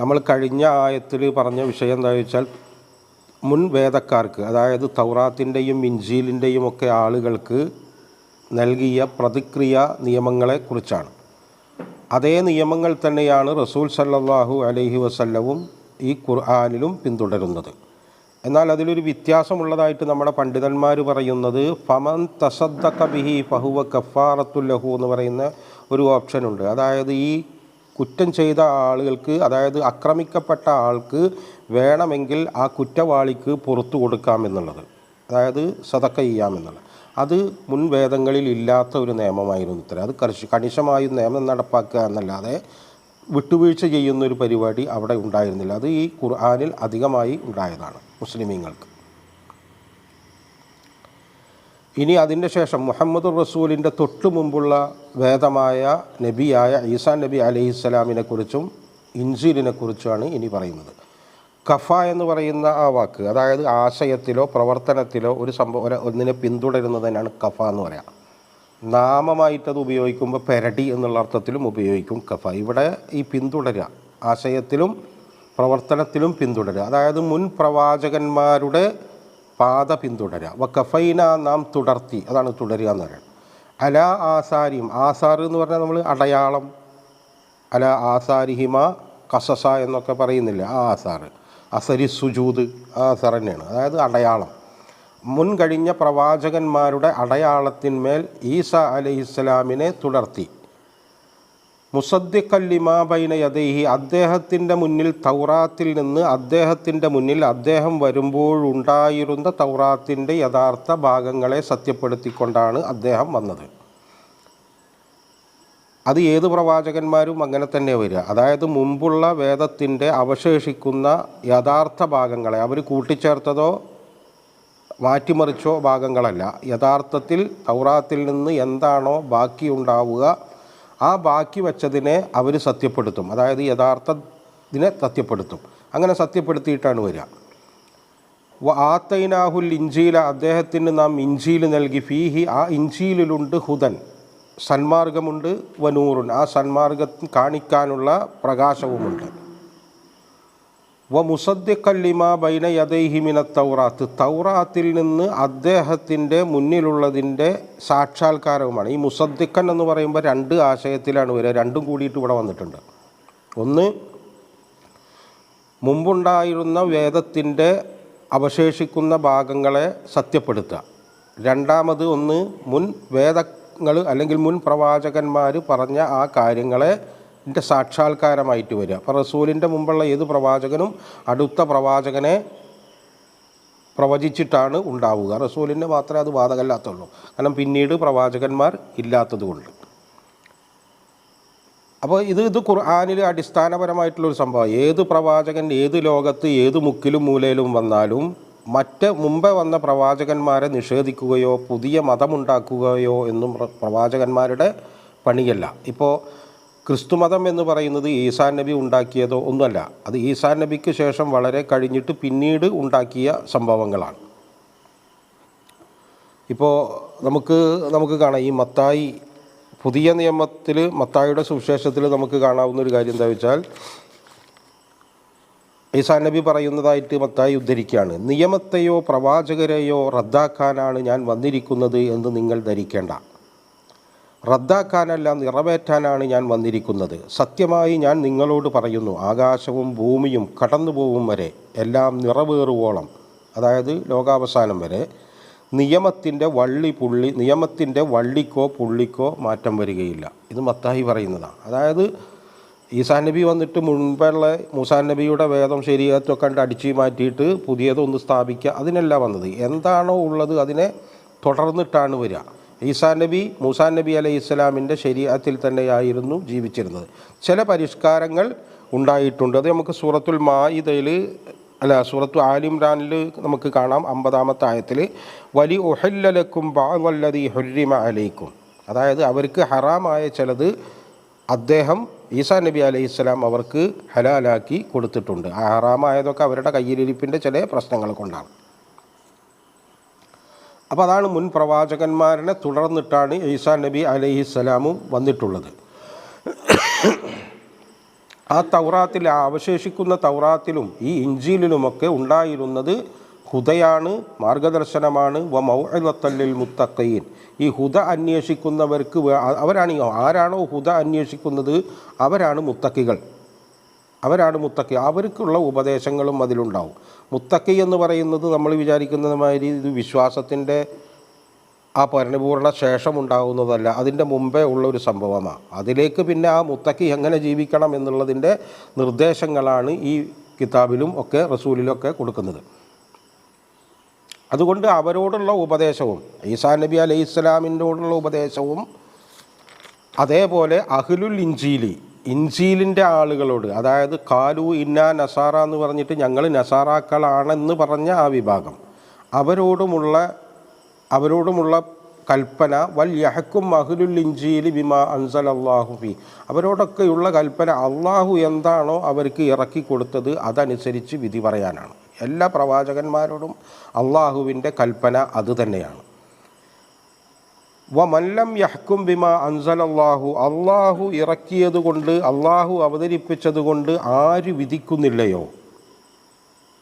നമ്മൾ കഴിഞ്ഞ ആയത്തിൽ പറഞ്ഞ വിഷയം എന്താണെന്ന് വെച്ചാൽ മുൻ വേദക്കാർക്ക്, അതായത് തൗറാത്തിൻ്റെയും ഇൻജീലിൻ്റെയും ഒക്കെ ആളുകൾക്ക് നൽകിയ പ്രതിക്രിയ നിയമങ്ങളെക്കുറിച്ചാണ്. അതേ നിയമങ്ങൾ തന്നെയാണ് റസൂൽ സല്ലല്ലാഹു അലൈഹി വസല്ലവും ഈ ഖുർആനിലും പിന്തുടരുന്നത്. എന്നാൽ അതിലൊരു വ്യത്യാസമുള്ളതായിട്ട് നമ്മുടെ പണ്ഡിതന്മാർ പറയുന്നത് ഫമൻ തസദ്ദഖ ബിഹി ഫഹുവ കഫാറത്തുൽ ലഹു എന്ന് പറയുന്ന ഒരു ഓപ്ഷനുണ്ട്. അതായത് ഈ കുറ്റം ചെയ്ത ആളുകൾക്ക്, അതായത് ആക്രമിക്കപ്പെട്ട ആൾക്ക് വേണമെങ്കിൽ ആ കുറ്റവാളിക്ക് പുറത്തു കൊടുക്കാമെന്നുള്ളത്, അതായത് സദഖ ചെയ്യാമെന്നുള്ളത്. അത് മുൻ വേദങ്ങളിൽ ഇല്ലാത്ത ഒരു നിയമമായിരുന്നു ഇത്ര. അത് കണിശമായും നിയമം നടപ്പാക്കുക എന്നല്ലാതെ വിട്ടുവീഴ്ച ചെയ്യുന്നൊരു പരിപാടി അവിടെ ഉണ്ടായിരുന്നില്ല. അത് ഈ ഖുർആനിൽ അധികമായി ഉണ്ടായതാണ് മുസ്ലിമീങ്ങൾക്ക്. ഇനി അതിൻ്റെ ശേഷം മുഹമ്മദുർ റസൂലിൻ്റെ തൊട്ടു മുമ്പുള്ള വേദമായ നബിയായ ഈസാ നബി അലൈഹിസ്സലാമിനെ കുറിച്ചും ഇൻജീലിനെ കുറിച്ചുമാണ് ഇനി പറയുന്നത്. കഫ എന്ന് പറയുന്ന ആ വാക്ക്, അതായത് ആശയത്തിലോ പ്രവർത്തനത്തിലോ ഒരു സംഭവം ഒന്നിനെ പിന്തുടരുന്നതിനാണ് കഫ എന്ന് പറയാം. നാമമായിട്ടത് ഉപയോഗിക്കുമ്പോൾ പെരടി എന്നുള്ള അർത്ഥത്തിലും ഉപയോഗിക്കും കഫ. ഇവിടെ ഈ പിന്തുടരുക, ആശയത്തിലും പ്രവർത്തനത്തിലും പിന്തുടരുക, അതായത് മുൻ പ്രവാചകന്മാരുടെ പാത പിന്തുടരുക. വക്കഫൈന നാം തുടർത്തി, അതാണ് തുടരുക എന്ന് പറയുന്നത്. അല ആസാരിയും, ആസാർ എന്ന് പറഞ്ഞാൽ നമ്മൾ അടയാളം, അല ആസാരിഹിമ കസസ എന്നൊക്കെ പറയുന്നില്ല, ആ ആസാർ, അസരി സുജൂദ് ആസാർ തന്നെയാണ്, അതായത് അടയാളം. മുൻ കഴിഞ്ഞ പ്രവാചകന്മാരുടെ അടയാളത്തിന്മേൽ ഈസ അലൈഹിസ്സലാമിനെ തുടർത്തി. മുസദ്ദിഖൻ ലിമാ ബൈന യദൈഹി, അദ്ദേഹത്തിൻ്റെ മുന്നിൽ തൗറാത്തിൽ നിന്ന് അദ്ദേഹത്തിൻ്റെ മുന്നിൽ അദ്ദേഹം വരുമ്പോഴുണ്ടായിരുന്ന തൗറാത്തിൻ്റെ യഥാർത്ഥ ഭാഗങ്ങളെ സത്യപ്പെടുത്തിക്കൊണ്ടാണ് അദ്ദേഹം വന്നത്. അത് ഏത് പ്രവാചകന്മാരും അങ്ങനെ തന്നെ വരിക. അതായത് മുമ്പുള്ള വേദത്തിൻ്റെ അവശേഷിക്കുന്ന യഥാർത്ഥ ഭാഗങ്ങളെ അവർ കൂട്ടിച്ചേർത്തതോ മാറ്റിമറിച്ചോ ഭാഗങ്ങളല്ല. യഥാർത്ഥത്തിൽ തൗറാത്തിൽ നിന്ന് എന്താണോ ബാക്കിയുണ്ടാവുക ആ ബാക്കി വച്ചതിനെ അവർ സത്യപ്പെടുത്തും, അതായത് യഥാർത്ഥത്തിനെ സത്യപ്പെടുത്തും. അങ്ങനെ സത്യപ്പെടുത്തിയിട്ടാണ് വരിക. ആത്തൈനാഹുൽ ഇൻജീല, അദ്ദേഹത്തിന് നാം ഇൻജീൽ നൽകി. ഫീഹി, ആ ഇൻജീലിലുണ്ട് ഹുദൻ, സന്മാർഗമുണ്ട്, വനൂറുൻ, ആ സന്മാർഗം കാണിക്കാനുള്ള പ്രകാശവുമുണ്ട്. വ മുസദ്ദിഖൻ ലിമാ ബൈന യദൈഹി മിനത്ത് തൗറാത്ത്, തൗറാത്തിൽ നിന്ന് അദ്ദേഹത്തിൻ്റെ മുന്നിലുള്ളതിൻ്റെ സാക്ഷാത്കാരവുമാണ്. ഈ മുസദ്ദിഖൻ എന്ന് പറയുമ്പോൾ രണ്ട് ആശയത്തിലാണ് വരിക, രണ്ടും കൂടിയിട്ട് ഇവിടെ വന്നിട്ടുണ്ട്. ഒന്ന്, മുമ്പുണ്ടായിരുന്ന വേദത്തിൻ്റെ അവശേഷിക്കുന്ന ഭാഗങ്ങളെ സത്യപ്പെടുത്തുക. രണ്ടാമത് ഒന്ന്, മുൻ വേദങ്ങൾ അല്ലെങ്കിൽ മുൻ പ്രവാചകന്മാർ പറഞ്ഞ ആ കാര്യങ്ങളെ ൻ്റെ സാക്ഷാത്കാരമായിട്ട് വരിക. അപ്പോൾ റസൂലിൻ്റെ മുമ്പുള്ള ഏത് പ്രവാചകനും അടുത്ത പ്രവാചകനെ പ്രവചിച്ചിട്ടാണ് ഉണ്ടാവുക. റസൂലിൻ്റെ മാത്രമേ അത് ബാധകമല്ലാത്തുള്ളൂ, കാരണം പിന്നീട് പ്രവാചകന്മാർ ഇല്ലാത്തത് കൊണ്ട്. അപ്പോൾ ഇത് ഖുർആനിൽ അടിസ്ഥാനപരമായിട്ടുള്ളൊരു സംഭവം. ഏത് പ്രവാചകൻ ഏത് ലോകത്ത് ഏത് മുക്കിലും മൂലയിലും വന്നാലും മുമ്പേ വന്ന പ്രവാചകന്മാരെ നിഷേധിക്കുകയോ പുതിയ മതമുണ്ടാക്കുകയോ എന്നും പ്രവാചകന്മാരുടെ പണിയല്ല. ഇപ്പോൾ ക്രിസ്തുമതം എന്ന് പറയുന്നത് ഈസാ നബി ഉണ്ടാക്കിയതോ ഒന്നുമല്ല. അത് ഈസാ നബിക്ക് ശേഷം വളരെ കഴിഞ്ഞിട്ട് പിന്നീട് ഉണ്ടാക്കിയ സംഭവങ്ങളാണ്. ഇപ്പോൾ നമുക്ക് കാണാം, ഈ മത്തായി പുതിയ നിയമത്തിൽ മത്തായിയുടെ സുവിശേഷത്തിൽ നമുക്ക് കാണാവുന്നൊരു കാര്യം എന്താ വെച്ചാൽ, ഈസാ നബി പറയുന്നതായിട്ട് മത്തായി ഉദ്ധരിക്കുകയാണ്, നിയമത്തെയോ പ്രവാചകരെയോ റദ്ദാക്കാനാണ് ഞാൻ വന്നിരിക്കുന്നത് എന്ന് നിങ്ങൾ ധരിക്കേണ്ട. റദ്ദാക്കാനല്ല, നിറവേറ്റാനാണ് ഞാൻ വന്നിരിക്കുന്നത്. സത്യമായി ഞാൻ നിങ്ങളോട് പറയുന്നു, ആകാശവും ഭൂമിയും കടന്നു പോകും വരെ, എല്ലാം നിറവേറുവോളം, അതായത് ലോകാവസാനം വരെ, നിയമത്തിൻ്റെ വള്ളിക്കോ പുള്ളിക്കോ മാറ്റം വരികയില്ല. ഇത് മത്തായി പറയുന്നതാണ്. അതായത് ഈസാ നബി വന്നിട്ട് മുൻപുള്ള മൂസാ നബിയുടെ വേദം ശരീഅത്തൊക്കെ കണ്ട് അടിച്ചു മാറ്റിയിട്ട് പുതിയതൊന്ന് സ്ഥാപിക്കുക, അതിനല്ല വന്നത്. എന്താണോ ഉള്ളത് അതിനെ തുടർന്നിട്ടാണ് വരിക. മൂസാ നബി അലൈഹി ഇസ്ലാമിൻ്റെ ശരീഅത്തിൽ തന്നെയായിരുന്നു ജീവിച്ചിരുന്നത്. ചില പരിഷ്കാരങ്ങൾ ഉണ്ടായിട്ടുണ്ട്. അത് നമുക്ക് സൂറത്തു ആലിംറാനിൽ നമുക്ക് കാണാം. 50-ാമത്തെ ആയത്തിൽ വലി ഉഹല്ലലക്കും ബഅദല്ലദീ ഹുർരിമ അലൈക്കും, അതായത് അവർക്ക് ഹറാമായ ചിലത് അദ്ദേഹം ഈസാ നബി അലൈഹി ഇസ്ലാം അവർക്ക് ഹലാലാക്കി കൊടുത്തിട്ടുണ്ട്. ആ ഹറാമായതൊക്കെ അവരുടെ കയ്യിലിരിപ്പിൻ്റെ ചില പ്രശ്നങ്ങൾ കൊണ്ടാണ്. അപ്പോൾ അതാണ് മുൻ പ്രവാചകന്മാരെ തുടർന്നിട്ടാണ് ഈസാ നബി അലൈഹിസ്സലാമും വന്നിട്ടുള്ളത്. ആ തൗറാത്തിൽ, അവശേഷിക്കുന്ന തൗറാത്തിലും ഈ ഇഞ്ചീലിലുമൊക്കെ ഉണ്ടായിരുന്നത് ഹുദയാണ്, മാർഗദർശനമാണ്. വ മൗഇദത്തല്ലിൽ മുത്തഖീൻ, ഈ ഹുദ അന്വേഷിക്കുന്നവർക്ക് ആരാണോ ഹുദ അന്വേഷിക്കുന്നത് അവരാണ് മുത്തക്കികൾ, അവർക്കുള്ള ഉപദേശങ്ങളും അതിലുണ്ടാവും. മുത്തക്കി എന്ന് പറയുന്നത് നമ്മൾ വിചാരിക്കുന്നത് മാതിരി ഇത് വിശ്വാസത്തിൻ്റെ ആ പരിപൂർണ ശേഷം ഉണ്ടാകുന്നതല്ല, അതിൻ്റെ മുമ്പേ ഉള്ളൊരു സംഭവമാണ്. അതിലേക്ക് പിന്നെ ആ മുത്തക്കി എങ്ങനെ ജീവിക്കണം എന്നുള്ളതിൻ്റെ നിർദ്ദേശങ്ങളാണ് ഈ കിതാബിലും ഒക്കെ റസൂലിലൊക്കെ കൊടുക്കുന്നത്. അതുകൊണ്ട് അവരോടുള്ള ഉപദേശവും, ഈസാ നബി അലൈഹി സ്വലാമിനോടുള്ള ഉപദേശവും, അതേപോലെ അഹ്ലുൽ ഇഞ്ചീലി, ഇഞ്ചീലിൻ്റെ ആളുകളോട്, അതായത് കാലു ഇന്നാ നസാറ എന്ന് പറഞ്ഞിട്ട് ഞങ്ങൾ നസാറാക്കളാണെന്ന് പറഞ്ഞ ആ വിഭാഗം, അവരോടുമുള്ള കൽപ്പന, വൽ യഹക്കും അഹ്ലുൽ ഇഞ്ചീലി ബിമാ അൻസലല്ലാഹു ഫീ, അവരോടൊക്കെയുള്ള കൽപ്പന അള്ളാഹു എന്താണോ അവർക്ക് ഇറക്കി കൊടുത്തത് അതനുസരിച്ച് വിധി പറയാനാണ്. എല്ലാ പ്രവാചകന്മാരോടും അള്ളാഹുവിൻ്റെ കൽപ്പന അതുതന്നെയാണ്. വമല്ലം യഹ്ക്കും ബിമാ അൻസലല്ലാഹു, അള്ളാഹു ഇറക്കിയത് കൊണ്ട്, അള്ളാഹു അവതരിപ്പിച്ചത് കൊണ്ട് ആര് വിധിക്കുന്നില്ലയോ,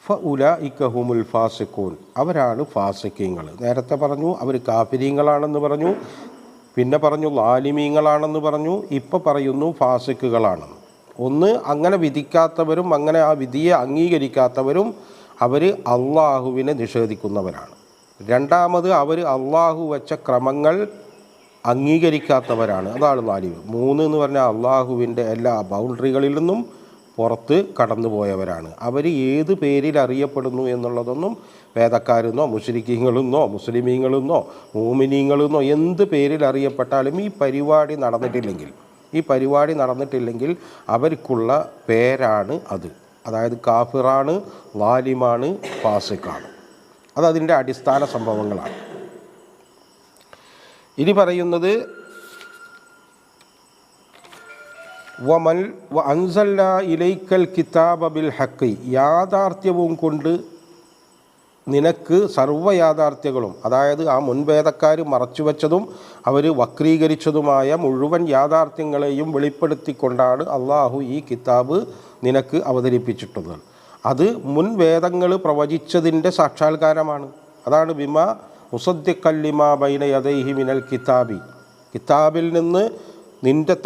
ഫഉലൈക ഹുമുൽ ഫാസിഖൂൻ, അവരാണ് ഫാസിഖീങ്ങൾ. നേരത്തെ പറഞ്ഞു അവർ കാഫിരീങ്ങളാണെന്ന് പറഞ്ഞു, പിന്നെ പറഞ്ഞു ലാലിമീങ്ങളാണെന്ന് പറഞ്ഞു, ഇപ്പോൾ പറയുന്നു ഫാസിഖുകളാണെന്ന്. ഒന്ന്, അങ്ങനെ വിധിക്കാത്തവരും അങ്ങനെ ആ വിധിയെ അംഗീകരിക്കാത്തവരും അവർ അള്ളാഹുവിനെ നിഷേധിക്കുന്നവരാണ്. രണ്ടാമത്, അവർ അള്ളാഹു വെച്ച ക്രമങ്ങൾ അംഗീകരിക്കാത്തവരാണ്, അതാണ് ലാലിമ്. മൂന്ന് എന്ന് പറഞ്ഞാൽ അള്ളാഹുവിൻ്റെ എല്ലാ ബൗണ്ടറികളിൽ നിന്നും പുറത്ത് കടന്നു പോയവരാണ്. അവർ ഏത് പേരിൽ അറിയപ്പെടുന്നു എന്നുള്ളതൊന്നും വേദക്കാരെന്നോ മുശ്രിക്കീങ്ങളെന്നോ മുസ്ലിമീങ്ങളെന്നോ മൂമിനീങ്ങളെന്നോ എന്ത് പേരിൽ അറിയപ്പെട്ടാലും ഈ പരിപാടി നടന്നിട്ടില്ലെങ്കിൽ അവർക്കുള്ള പേരാണ് അത്. അതായത് കാഫിറാണ്, ലാലിമാണ്, ഫാസിഖാണ്. അതതിൻ്റെ അടിസ്ഥാന സംഭവങ്ങളാണ്. ഇനി പറയുന്നത് വ അൻസൽനാ ഇലൈക്കൽ കിതാബ ബിൽ ഹഖ്, യാഥാർത്ഥ്യവും കൊണ്ട് നിനക്ക് സർവ്വയാഥാർത്ഥ്യങ്ങളും, അതായത് ആ മുൻവേദക്കാർ മറച്ചുവെച്ചതും അവർ വക്രീകരിച്ചതുമായ മുഴുവൻ യാഥാർത്ഥ്യങ്ങളെയും വെളിപ്പെടുത്തിക്കൊണ്ടാണ് അള്ളാഹു ഈ കിതാബ് നിനക്ക് അവതരിപ്പിച്ചിട്ടുള്ളത്. അത് മുൻവേദങ്ങൾ പ്രവചിച്ചതിൻ്റെ സാക്ഷാത്കാരമാണ്. അതാണ് ബിമാ മുസദ്ദിഖല്ലിമാ ബൈന യദൈഹി മിനൽ കിതാബി, കിതാബിൽ നിന്ന്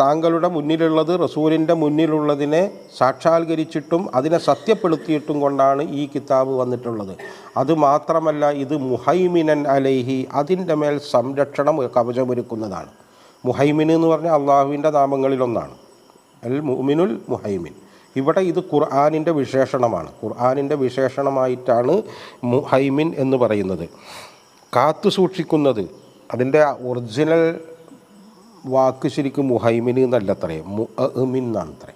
താങ്കളുടെ മുന്നിലുള്ളത് റസൂലിൻ്റെ മുന്നിലുള്ളതിനെ സാക്ഷാത്കരിച്ചിട്ടും അതിനെ സത്യപ്പെടുത്തിയിട്ടും കൊണ്ടാണ് ഈ കിതാബ് വന്നിട്ടുള്ളത്. അതുമാത്രമല്ല, ഇത് മുഹൈമിനൻ അലൈഹി, അതിൻ്റെ മേൽ സംരക്ഷണം കവചമൊരുക്കുന്നതാണ്. മുഹൈമിൻ എന്ന് പറഞ്ഞാൽ അള്ളാഹുവിൻ്റെ നാമങ്ങളിലൊന്നാണ്, അൽ മുഅ്മിനുൽ മുഹൈമിൻ. ഇവിടെ ഇത് ഖുർആനിൻ്റെ വിശേഷണമാണ്. ഖുർആനിൻ്റെ വിശേഷണമായിട്ടാണ് മുഹൈമിൻ എന്ന് പറയുന്നത്. കാത്തു സൂക്ഷിക്കുന്നത്, അതിൻ്റെ ഒറിജിനൽ വാക്ക് ശരിക്കും മുഹൈമിൻ എന്നല്ലത്രേ, മുഅ്മിൻ എന്നാണത്രേ,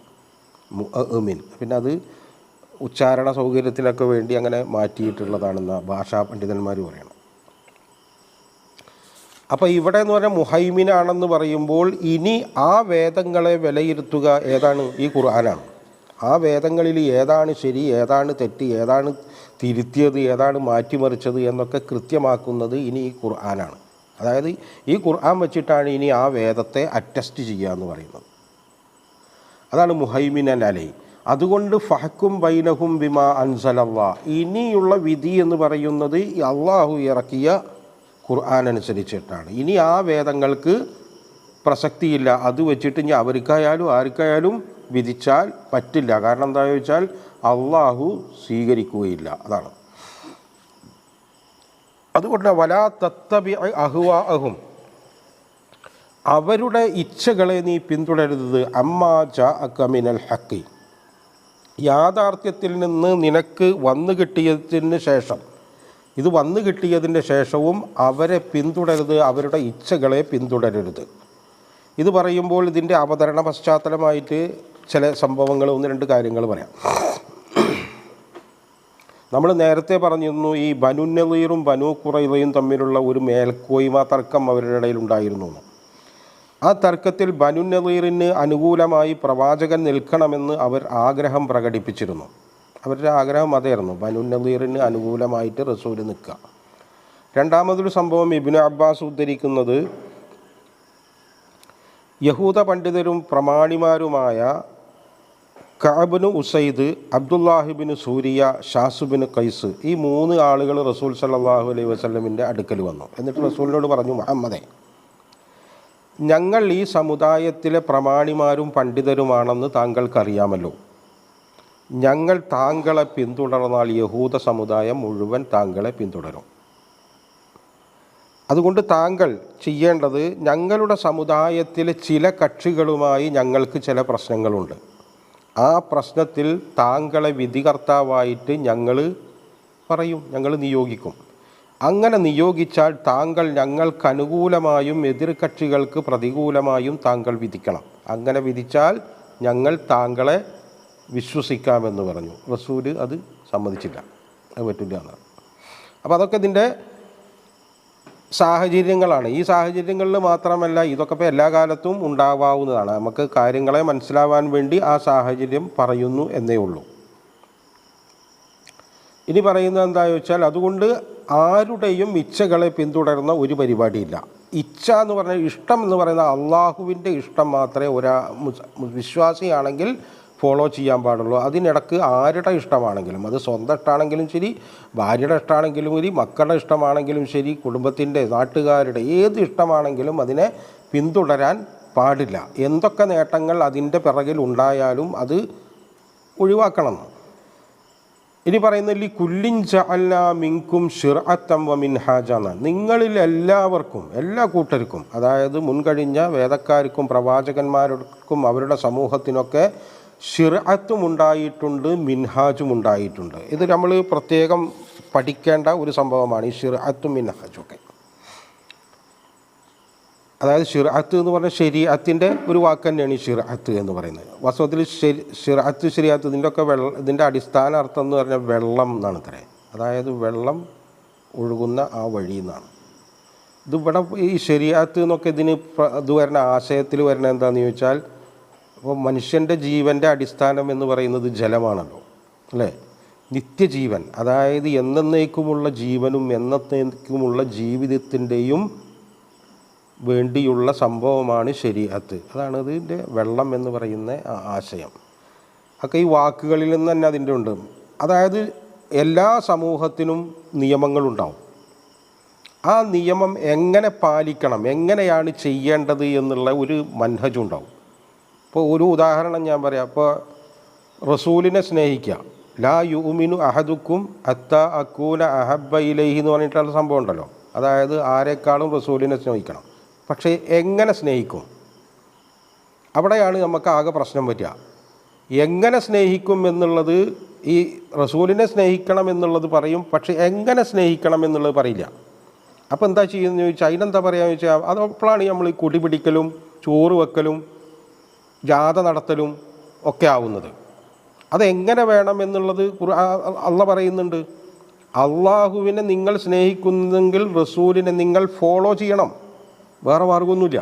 മുഅ്മിൻ. പിന്നെ അത് ഉച്ചാരണ സൗകര്യത്തിലൊക്കെ വേണ്ടി അങ്ങനെ മാറ്റിയിട്ടുള്ളതാണെന്ന് ഭാഷാ പണ്ഡിതന്മാർ പറയണം. അപ്പോൾ ഇവിടെ എന്ന് പറഞ്ഞാൽ മുഹൈമിനാണെന്ന് പറയുമ്പോൾ ഇനി ആ വേദങ്ങളെ വിലയിരുത്തുക ഏതാണ്? ഈ ഖുർആനാണ്. ആ വേദങ്ങളിൽ ഏതാണ് ശരി, ഏതാണ് തെറ്റ്, ഏതാണ് തിരുത്തിയത്, ഏതാണ് മാറ്റിമറിച്ചത് എന്നൊക്കെ കൃത്യമാക്കുന്നത് ഇനി ഈ ഖുർആനാണ്. അതായത് ഈ ഖുർആൻ വെച്ചിട്ടാണ് ഇനി ആ വേദത്തെ അറ്റസ്റ്റ് ചെയ്യുക എന്ന് പറയുന്നത്. അതാണ് മുഹൈമിനൻ അലൈ. അതുകൊണ്ട് ഫഹക്കും ബൈനഹും ബിമാ അൻസലല്ലാഹ്, ഇനിയുള്ള വിധി എന്ന് പറയുന്നത് അള്ളാഹു ഇറക്കിയ ഖുർആൻ അനുസരിച്ചിട്ടാണ്. ഇനി ആ വേദങ്ങൾക്ക് പ്രസക്തിയില്ല. അത് വെച്ചിട്ട് ഇനി അവർക്കായാലും ആർക്കായാലും വിധിച്ചാൽ പറ്റില്ല. കാരണം എന്താ ചോദിച്ചാൽ അള്ളാഹു സ്വീകരിക്കുകയില്ല. അതാണ്. അതുകൊണ്ട് വലാ തത്തബി അഹ്വാഅഹും, അവരുടെ ഇച്ഛകളെ നീ പിന്തുടരുത്. അമ്മാ ജാഅക മിനൽ ഹഖ്, യാഥാർത്ഥ്യത്തിൽ നിന്ന് നിനക്ക് വന്നു കിട്ടിയതിന് ശേഷം, ഇത് വന്നു കിട്ടിയതിൻ്റെ ശേഷവും അവരെ പിന്തുടരുത്, അവരുടെ ഇച്ഛകളെ പിന്തുടരരുത്. ഇത് പറയുമ്പോൾ ഇതിൻ്റെ അവതരണ പശ്ചാത്തലമായിട്ട് ചില സംഭവങ്ങൾ, ഒന്ന് രണ്ട് കാര്യങ്ങൾ പറയാം. നമ്മൾ നേരത്തെ പറഞ്ഞിരുന്നു ഈ ബനു നളീറും ബനു ഖുറൈളയും തമ്മിലുള്ള ഒരു മേൽക്കോയ്മ തർക്കം അവരുടെ ഇടയിൽ ഉണ്ടായിരുന്നു. ആ തർക്കത്തിൽ ബനു നളീറിന് അനുകൂലമായി പ്രവാചകൻ നിൽക്കണമെന്ന് അവർ ആഗ്രഹം പ്രകടിപ്പിച്ചിരുന്നു. അവരുടെ ആഗ്രഹം അതായിരുന്നു, ബനു നളീറിന് അനുകൂലമായിട്ട് റസൂൽ നിൽക്കുക. രണ്ടാമതൊരു സംഭവം ഇബ്നു അബ്ബാസ് ഉദ്ധരിക്കുന്നത്, യഹൂദ പണ്ഡിതരും പ്രമാണിമാരുമായ കഅബിന് ഉസൈദ്, അബ്ദുല്ലാഹിബിന് സൂരിയ, ഷാസുബിന് ഖൈസ്, ഈ 3 ആളുകൾ റസൂൽ സല്ലല്ലാഹു അലൈഹി വസല്ലമിൻ്റെ അടുക്കൽ വന്നു. എന്നിട്ട് റസൂലിനോട് പറഞ്ഞു, മുഹമ്മദേ, ഞങ്ങൾ ഈ സമുദായത്തിലെ പ്രമാണിമാരും പണ്ഡിതരുമാണെന്ന് താങ്കൾക്കറിയാമല്ലോ. ഞങ്ങൾ താങ്കളെ പിന്തുടർന്നാൽ യഹൂദ സമുദായം മുഴുവൻ താങ്കളെ പിന്തുടരും. അതുകൊണ്ട് താങ്കൾ ചെയ്യേണ്ടത്, ഞങ്ങളുടെ സമുദായത്തിലെ ചില കക്ഷികളുമായി ഞങ്ങൾക്ക് ചില പ്രശ്നങ്ങളുണ്ട്. ആ പ്രശ്നത്തിൽ താങ്കളെ വിധികർത്താവായിട്ട് ഞങ്ങൾ പറയും, ഞങ്ങൾ നിയോഗിക്കും. അങ്ങനെ നിയോഗിച്ചാൽ താങ്കൾ ഞങ്ങൾക്ക് അനുകൂലമായും എതിർ കക്ഷികൾക്ക് പ്രതികൂലമായും താങ്കൾ വിധിക്കണം. അങ്ങനെ വിധിച്ചാൽ ഞങ്ങൾ താങ്കളെ വിശ്വസിക്കാമെന്ന് പറഞ്ഞു. റസൂല് അത് സമ്മതിച്ചില്ല, അത് പറ്റില്ല എന്നാണ്. അപ്പോൾ അതൊക്കെ ഇതിൻ്റെ സാഹചര്യങ്ങളാണ്. ഈ സാഹചര്യങ്ങളിൽ മാത്രമല്ല, ഇതൊക്കെ ഇപ്പോൾ എല്ലാ കാലത്തും ഉണ്ടാവാവുന്നതാണ്. നമുക്ക് കാര്യങ്ങളെ മനസ്സിലാവാൻ വേണ്ടി ആ സാഹചര്യം പറയുന്നു എന്നേ ഉള്ളൂ. ഇനി പറയുന്നത് എന്താണെന്ന് വെച്ചാൽ, അതുകൊണ്ട് ആരുടെയും ഇച്ഛകളെ പിന്തുടരുന്ന ഒരു പരിപാടിയില്ല. ഇച്ഛ എന്ന് പറഞ്ഞാൽ, ഇഷ്ടം എന്ന് പറയുന്ന അള്ളാഹുവിൻ്റെ ഇഷ്ടം മാത്രമേ വിശ്വാസിയാണെങ്കിൽ ഫോളോ ചെയ്യാൻ പാടുള്ളൂ. അതിനിടക്ക് ആരുടെ ഇഷ്ടമാണെങ്കിലും, അത് സ്വന്തം ഇഷ്ടമാണെങ്കിലും ശരി, ഭാര്യയുടെ ഇഷ്ടമാണെങ്കിലും ശരി, മക്കളുടെ ഇഷ്ടമാണെങ്കിലും ശരി, കുടുംബത്തിൻ്റെ, നാട്ടുകാരുടെ ഏത് ഇഷ്ടമാണെങ്കിലും അതിനെ പിന്തുടരാൻ പാടില്ല. എന്തൊക്കെ നേട്ടങ്ങൾ അതിൻ്റെ പിറകിൽ ഉണ്ടായാലും അത് ഒഴിവാക്കണം. ഇനി പറയുന്നത്, കുല്ലിൻ ജഅൽനാ മിൻകും ശിർഅത്തൻ വ മിൻഹാജ എന്നാണ്. നിങ്ങളിൽ എല്ലാവർക്കും, എല്ലാ കൂട്ടർക്കും, അതായത് മുൻകഴിഞ്ഞ വേദക്കാർക്കും പ്രവാചകന്മാർക്കും അവരുടെ സമൂഹത്തിനൊക്കെ ശിർഅത്തും ഉണ്ടായിട്ടുണ്ട്, മിൻഹാജും ഉണ്ടായിട്ടുണ്ട്. ഇത് നമ്മൾ പ്രത്യേകം പഠിക്കേണ്ട ഒരു സംഭവമാണ്, ഈ ശിർഅത്തും മിൻഹാജും ഒക്കെ. അതായത് ശിർഅത്ത് എന്ന് പറഞ്ഞാൽ ശരീഅത്തിൻ്റെ ഒരു വാക്ക് തന്നെയാണ് ഈ ശിർഅത്ത് എന്ന് പറയുന്നത്. വാസ്തവത്തിൽ ശിർഅത്ത്, ശരീഅത്ത് ഇതിൻ്റെ അടിസ്ഥാന അർത്ഥം എന്ന് പറഞ്ഞാൽ വെള്ളം എന്നാണ് ഇത്രേ. അതായത് വെള്ളം ഒഴുകുന്ന ആ വഴി എന്നാണ്. ഇതിവിടെ ഈ ശരീഅത്ത് എന്നൊക്കെ ഇത് വരുന്ന ആശയത്തിൽ വരുന്ന എന്താണെന്ന് ചോദിച്ചാൽ, അപ്പോൾ മനുഷ്യൻ്റെ ജീവൻ്റെ അടിസ്ഥാനം എന്ന് പറയുന്നത് ജലമാണല്ലോ, അല്ലേ? നിത്യജീവൻ, അതായത് എന്നേക്കുമുള്ള ജീവനും എന്നേക്കുമുള്ള ജീവിതത്തിൻ്റെയും വേണ്ടിയുള്ള സംഭവമാണ് ശരീഅത്ത്. അതാണ് ഇതിൻ്റെ വെള്ളം എന്ന് പറയുന്ന ആശയം. ഒക്കെ ഈ വാക്കുകളിൽ നിന്ന് തന്നെ അതിൻ്റെ ഉണ്ട്. അതായത് എല്ലാ സമൂഹത്തിനും നിയമങ്ങളുണ്ടാവും. ആ നിയമം എങ്ങനെ പാലിക്കണം, എങ്ങനെയാണ് ചെയ്യേണ്ടത് എന്നുള്ള ഒരു മൻഹജുണ്ടാവും. ഇപ്പോൾ ഒരു ഉദാഹരണം ഞാൻ പറയാം. അപ്പോൾ റസൂലിനെ സ്നേഹിക്കുക, ലാ യുമിനു അഹദുക്കും ഹത്താ അകൂന അഹബ്ബ ഇലൈഹി എന്ന് പറഞ്ഞിട്ടുള്ള സംഭവം ഉണ്ടല്ലോ. അതായത് ആരെക്കാളും റസൂലിനെ സ്നേഹിക്കണം. പക്ഷേ എങ്ങനെ സ്നേഹിക്കും? അവിടെയാണ് നമുക്ക് ആകെ പ്രശ്നം പറ്റുക. എങ്ങനെ സ്നേഹിക്കും എന്നുള്ളത്, ഈ റസൂലിനെ സ്നേഹിക്കണം എന്നുള്ളത് പറയും, പക്ഷേ എങ്ങനെ സ്നേഹിക്കണം എന്നുള്ളത് പറയില്ല. അപ്പോൾ എന്താ ചെയ്യുന്നത് ചോദിച്ചാൽ, അതിനെന്താ പറയുക ചോദിച്ചാൽ, അതപ്പോഴാണ് നമ്മൾ കുടി പിടിക്കലും ചോറ് വെക്കലും ജാഥ നടത്തലും ഒക്കെ ആവുന്നത്. അതെങ്ങനെ വേണം എന്നുള്ളത് അള്ള പറയുന്നുണ്ട്. അള്ളാഹുവിനെ നിങ്ങൾ സ്നേഹിക്കുന്നെങ്കിൽ റസൂലിനെ നിങ്ങൾ ഫോളോ ചെയ്യണം, വേറെ മാർഗമൊന്നുമില്ല.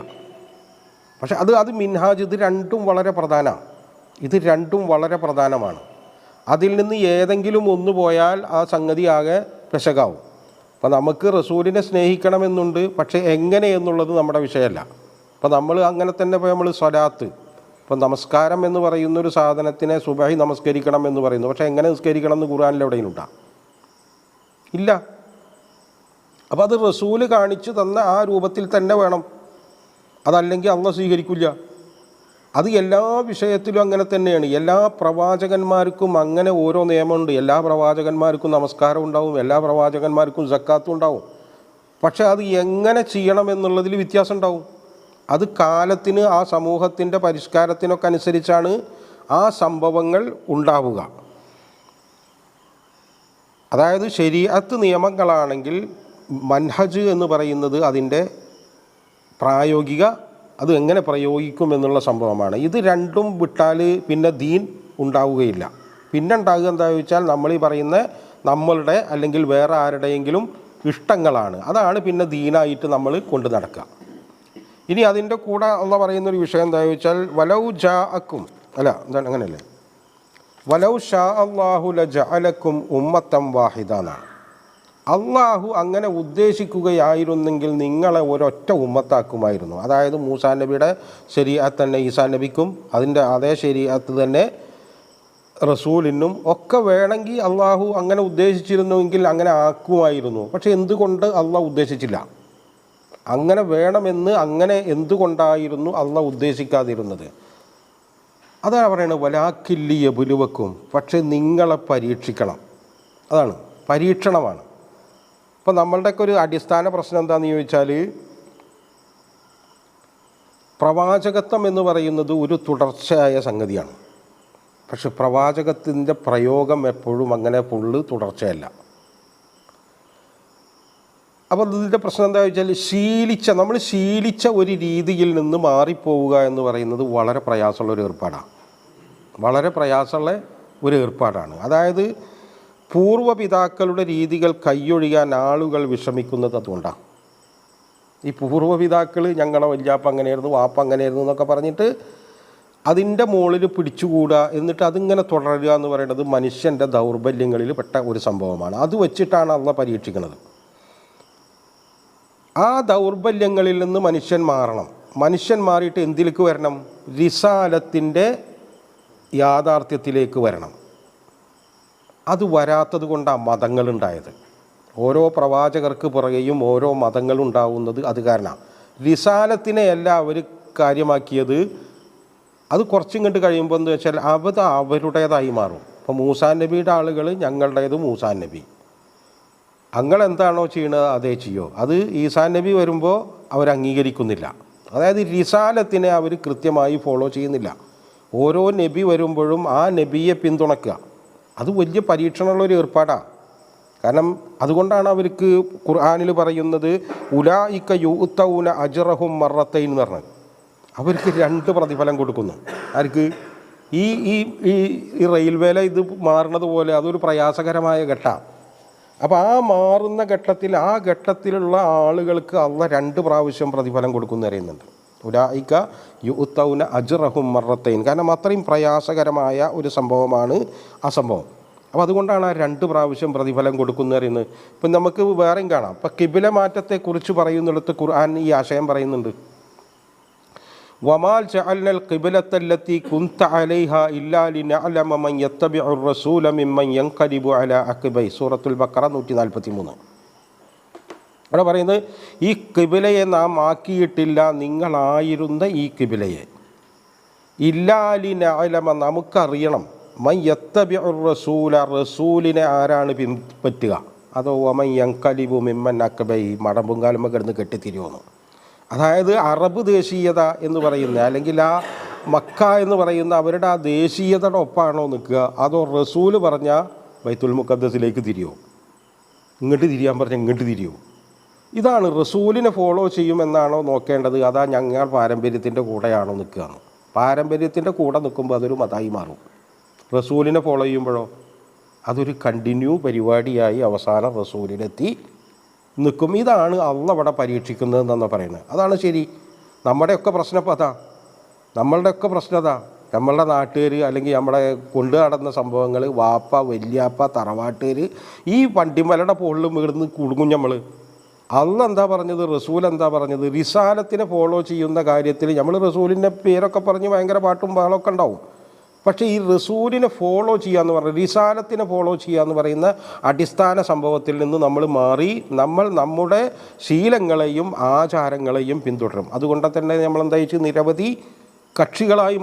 പക്ഷെ അത് മിൻഹാജ്, ഇത് രണ്ടും വളരെ പ്രധാനമാണ്. അതിൽ നിന്ന് ഏതെങ്കിലും ഒന്ന് പോയാൽ ആ സംഗതി ആകെ പെശകാവും. അപ്പോൾ നമുക്ക് റസൂലിനെ സ്നേഹിക്കണമെന്നുണ്ട്, പക്ഷേ എങ്ങനെ എന്നുള്ളത് നമ്മുടെ വിഷയമല്ല. അപ്പോൾ നമ്മൾ അങ്ങനെ തന്നെ ഇപ്പോൾ നമ്മൾ സ്വലാത്ത്, ഇപ്പോൾ നമസ്കാരം എന്ന് പറയുന്നൊരു സാധനത്തിനെ സുബഹി നമസ്കരിക്കണം എന്ന് പറയുന്നു, പക്ഷേ എങ്ങനെ നിസ്കരിക്കണം എന്ന് ഖുർആനിൽ എവിടെയും ഉണ്ടാ ഇല്ല. അപ്പോൾ അത് റസൂല് കാണിച്ചു തന്ന ആ രൂപത്തിൽ തന്നെ വേണം, അതല്ലെങ്കിൽ അള്ളാഹ് സ്വീകരിക്കില്ല. അത് എല്ലാ വിഷയത്തിലും അങ്ങനെ തന്നെയാണ്. എല്ലാ പ്രവാചകന്മാർക്കും അങ്ങനെ ഓരോ നിയമമുണ്ട്. എല്ലാ പ്രവാചകന്മാർക്കും നമസ്കാരം ഉണ്ടാവും, എല്ലാ പ്രവാചകന്മാർക്കും സക്കാത്തും ഉണ്ടാവും. പക്ഷേ അത് എങ്ങനെ ചെയ്യണം എന്നുള്ളതിൽ വ്യത്യാസം ഉണ്ടാവും. അത് കാലത്തിന്, ആ സമൂഹത്തിൻ്റെ പരിഷ്കാരത്തിനൊക്കെ അനുസരിച്ചാണ് ആ സംഭവങ്ങൾ ഉണ്ടാവുക. അതായത് ശരീഅത്ത് നിയമങ്ങളാണെങ്കിൽ മൻഹജ് എന്ന് പറയുന്നത് അതിൻ്റെ പ്രായോഗിക, അത് എങ്ങനെ പ്രയോഗിക്കും എന്നുള്ള സംഭവമാണ്. ഇത് രണ്ടും വിട്ടാൽ പിന്നെ ദീൻ ഉണ്ടാവുകയില്ല. പിന്നെ ഉണ്ടാകുക എന്താണെന്ന് ചോദിച്ചാൽ, നമ്മൾ ഈ പറയുന്ന നമ്മളുടെ അല്ലെങ്കിൽ വേറെ ആരുടെയെങ്കിലും ഇഷ്ടങ്ങളാണ്. അതാണ് പിന്നെ ദീനായിട്ട് നമ്മൾ കൊണ്ട് നടക്കുക. ഇനി അതിൻ്റെ കൂടെ അള്ളാഹ് പറയുന്നൊരു വിഷയം എന്താണെന്ന് ചോദിച്ചാൽ, വലൗ ജാഅക്കും, അല്ല എന്താണ് അങ്ങനെയല്ലേ, വലൗ ഷാ അല്ലാഹു ലജഅലക്കും ഉമ്മത്തൻ വാഹിദ എന്നാണ്. അള്ളാഹു അങ്ങനെ ഉദ്ദേശിക്കുകയായിരുന്നെങ്കിൽ നിങ്ങളെ ഒരൊറ്റ ഉമ്മത്താക്കുമായിരുന്നു. അതായത് മൂസാ നബിയുടെ ശരീഅത്ത് തന്നെ ഈസാ നബിക്കും, അതിൻ്റെ അതേ ശരീഅത്ത് തന്നെ റസൂലിനും ഒക്കെ വേണമെങ്കിൽ അള്ളാഹു അങ്ങനെ ഉദ്ദേശിച്ചിരുന്നുവെങ്കിൽ അങ്ങനെ ആക്കുമായിരുന്നു. പക്ഷെ എന്തുകൊണ്ട് അള്ളാഹ് ഉദ്ദേശിച്ചില്ല? അങ്ങനെ വേണമെന്ന് അങ്ങനെ എന്തുകൊണ്ടായിരുന്നു അള്ളാഹ് ഉദ്ദേശിക്കാതിരുന്നത്? അതാണ് പറയുന്നത്, വലാക്കില്ലിയ ബുലുവക്കും, പക്ഷെ നിങ്ങളെ പരീക്ഷിക്കണം. അതാണ് പരീക്ഷണമാണ്. ഇപ്പം നമ്മളുടെയൊക്കെ ഒരു അടിസ്ഥാന പ്രശ്നം എന്താണെന്ന് ചോദിച്ചാൽ, പ്രവാചകത്വം എന്ന് പറയുന്നത് ഒരു തുടർച്ചയായ സംഗതിയാണ്. പക്ഷെ പ്രവാചകത്തിൻ്റെ പ്രയോഗം എപ്പോഴും അങ്ങനെ ഫുള്ള് തുടർച്ചയല്ല. അപ്പോൾ ഇതിൻ്റെ പ്രശ്നം എന്താ വെച്ചാൽ, നമ്മൾ ശീലിച്ച ഒരു രീതിയിൽ നിന്ന് മാറിപ്പോവുക എന്ന് പറയുന്നത് വളരെ പ്രയാസമുള്ള ഒരു ഏർപ്പാടാണ്. വളരെ പ്രയാസമുള്ള ഒരു ഏർപ്പാടാണ്. അതായത് പൂർവ്വപിതാക്കളുടെ രീതികൾ കൈയൊഴിയാൻ ആളുകൾ വിഷമിക്കുന്നത് അതുകൊണ്ടാണ്. ഈ പൂർവ്വപിതാക്കൾ ഞങ്ങളുടെ വല്യാപ്പ അങ്ങനെയായിരുന്നു, വാപ്പ അങ്ങനെയായിരുന്നു എന്നൊക്കെ പറഞ്ഞിട്ട് അതിൻ്റെ മുകളിൽ പിടിച്ചുകൂടുക, എന്നിട്ട് അതിങ്ങനെ തുടരുക എന്ന് പറയുന്നത് മനുഷ്യൻ്റെ ദൗർബല്യങ്ങളിൽ പെട്ട ഒരു സംഭവമാണ്. അത് വെച്ചിട്ടാണ് അള്ളാഹ് പരീക്ഷിക്കുന്നത്. ആ ദൗർബല്യങ്ങളിൽ നിന്ന് മനുഷ്യൻ മാറണം. മനുഷ്യൻ മാറിയിട്ട് എന്തിലേക്ക് വരണം? റിസാലത്തിൻ്റെ യാഥാർത്ഥ്യത്തിലേക്ക് വരണം. അത് വരാത്തത് കൊണ്ടാണ് മതങ്ങളുണ്ടായത്. ഓരോ പ്രവാചകർക്ക് പുറകെയും ഓരോ മതങ്ങളുണ്ടാവുന്നത് അത് കാരണമാണ്. റിസാലത്തിനെയല്ല അവർ കാര്യമാക്കിയത്. അത് കുറച്ചും കണ്ട് കഴിയുമ്പോൾ എന്ന് വെച്ചാൽ അത് അവരുടേതായി മാറും. ഇപ്പോൾ മൂസാ നബിയുടെ ആളുകൾ ഞങ്ങളുടേത് മൂസാ നബി, അങ്ങളെന്താണോ ചെയ്യണത് അതേ ചെയ്യോ. അത് ഈസാ നബി വരുമ്പോൾ അവർ അംഗീകരിക്കുന്നില്ല. അതായത് റിസാലത്തിനെ അവർ കൃത്യമായി ഫോളോ ചെയ്യുന്നില്ല. ഓരോ നബി വരുമ്പോഴും ആ നബിയെ പിന്തുണക്കുക, അത് വലിയ പരീക്ഷണമുള്ളൊരു ഏർപ്പാടാണ്. കാരണം അതുകൊണ്ടാണ് അവർക്ക് ഖുർആനിൽ പറയുന്നത് ഉലായിക യുഅ്തൗന അജ്റഹും മറത്തൈൻ എന്ന് പറഞ്ഞത്. അവർക്ക് 2 പ്രതിഫലം കൊടുക്കുന്നു. ആർക്ക്? ഈ ഈ ഈ റെയിൽവേയിലെ ഇത് മാറുന്നത് പോലെ അതൊരു പ്രയാസകരമായ ഘട്ടമാണ്. അപ്പോൾ ആ മാറുന്ന ഘട്ടത്തിൽ ആ ഘട്ടത്തിലുള്ള ആളുകൾക്ക് അള്ളാഹ് 2 പ്രാവശ്യം പ്രതിഫലം കൊടുക്കുന്നു അറിയുന്നുണ്ട്. ഉലായിക യുഅ്തൗന അജ്റഹും മറത്തൈൻ. കാരണം അത്രയും പ്രയാസകരമായ ഒരു സംഭവമാണ് ആ സംഭവം. അപ്പോൾ അതുകൊണ്ടാണ് ആ 2 പ്രാവശ്യം പ്രതിഫലം കൊടുക്കുന്നത് അറിയുന്നത്. ഇപ്പം നമുക്ക് വേറെയും കാണാം. ഇപ്പം കിബില മാറ്റത്തെക്കുറിച്ച് പറയുന്നിടത്ത് ഖുർആൻ ഈ ആശയം പറയുന്നുണ്ട്. വമാൽ ജഅൽനൽ ഖിബ്ലത്തല്ലത്തി കുൻത അലൈഹ ഇല്ലാ ലിനഅലമ മൻ യത്തബിഉർ റസൂല മിമ്മൻ യൻഖലിബു അലാ അഖബൈ. സൂറത്തുൽ ബഖറ 143. അവിടെ പറയുന്നത് ഈ കിബിലയെ നാം ആക്കിയിട്ടില്ല നിങ്ങളായിരുന്ന ഈ കിബിലയെ, ഇല്ലാ ലിനഅലമ നമുക്കറിയണം, മൻ യത്തബിഉർ റസൂല റസൂലിനെ ആരാണ് പിൻപറ്റുക, അതോ വമൻ യൻഖലിബു മിമ്മൻ അഖബൈ മടമ്പും കാലുമ്പോൾ കിടന്ന് കെട്ടിത്തിരിയുമെന്ന്. അതായത് അറബ് ദേശീയത എന്ന് പറയുന്ന അല്ലെങ്കിൽ ആ മക്ക എന്ന് പറയുന്ന അവരുടെ ആ ദേശീയതയുടെ ഒപ്പാണോ നിൽക്കുക, അതോ റസൂല് പറഞ്ഞ ബൈത്തുൽ മുഖദ്ദസിലേക്ക് തിരിയുമോ, ഇങ്ങോട്ട് തിരിയാൻ പറഞ്ഞാൽ ഇങ്ങോട്ട് തിരിയുമോ? ഇതാണ് റസൂലിനെ ഫോളോ ചെയ്യുമെന്നാണോ നോക്കേണ്ടത്, അതാ ഞങ്ങൾ പാരമ്പര്യത്തിൻ്റെ കൂടെയാണോ നിൽക്കുകയാണ്. പാരമ്പര്യത്തിൻ്റെ കൂടെ നിൽക്കുമ്പോൾ അതൊരു മതമായി മാറും. റസൂലിനെ ഫോളോ ചെയ്യുമ്പോഴോ അതൊരു കണ്ടിന്യൂ പരിപാടിയായി അവസാനം റസൂലിലെത്തി നിൽക്കും. ഇതാണ് അള്ളാഹ് അവിടെ പരീക്ഷിക്കുന്നതെന്നാണ് പറയുന്നത്. അതാണ് ശരി. നമ്മുടെയൊക്കെ പ്രശ്നം ഇപ്പോൾ അതാ. നമ്മളുടെയൊക്കെ പ്രശ്നം അതാ. നമ്മളുടെ നാട്ടുകാർ അല്ലെങ്കിൽ നമ്മളെ കൊണ്ടു നടന്ന സംഭവങ്ങൾ, വാപ്പ വല്യാപ്പ തറവാട്ടുകാർ, ഈ വണ്ടിമലയുടെ മുകളിൽ വീടുന്ന് കുടുങ്ങും നമ്മൾ. അള്ളാഹ് എന്താ പറഞ്ഞത്, റസൂൽ എന്താ പറഞ്ഞത്? റിസാലത്തിനെ ഫോളോ ചെയ്യുന്ന കാര്യത്തിൽ നമ്മൾ റസൂലിൻ്റെ പേരൊക്കെ പറഞ്ഞ് ഭയങ്കര പാട്ടും ബഹളമൊക്കെ ഉണ്ടാവും. പക്ഷേ ഈ റസൂലിനെ ഫോളോ ചെയ്യുക എന്ന് പറയുന്നത്, റിസാലത്തിനെ ഫോളോ ചെയ്യുക എന്ന് പറയുന്ന അടിസ്ഥാന സംഭവത്തിൽ നിന്ന് നമ്മൾ മാറി നമ്മൾ നമ്മുടെ ശീലങ്ങളെയും ആചാരങ്ങളെയും പിന്തുടരും. അതുകൊണ്ട് തന്നെ നമ്മൾ എന്താ വെച്ചാൽ നിരവധി കക്ഷികളായി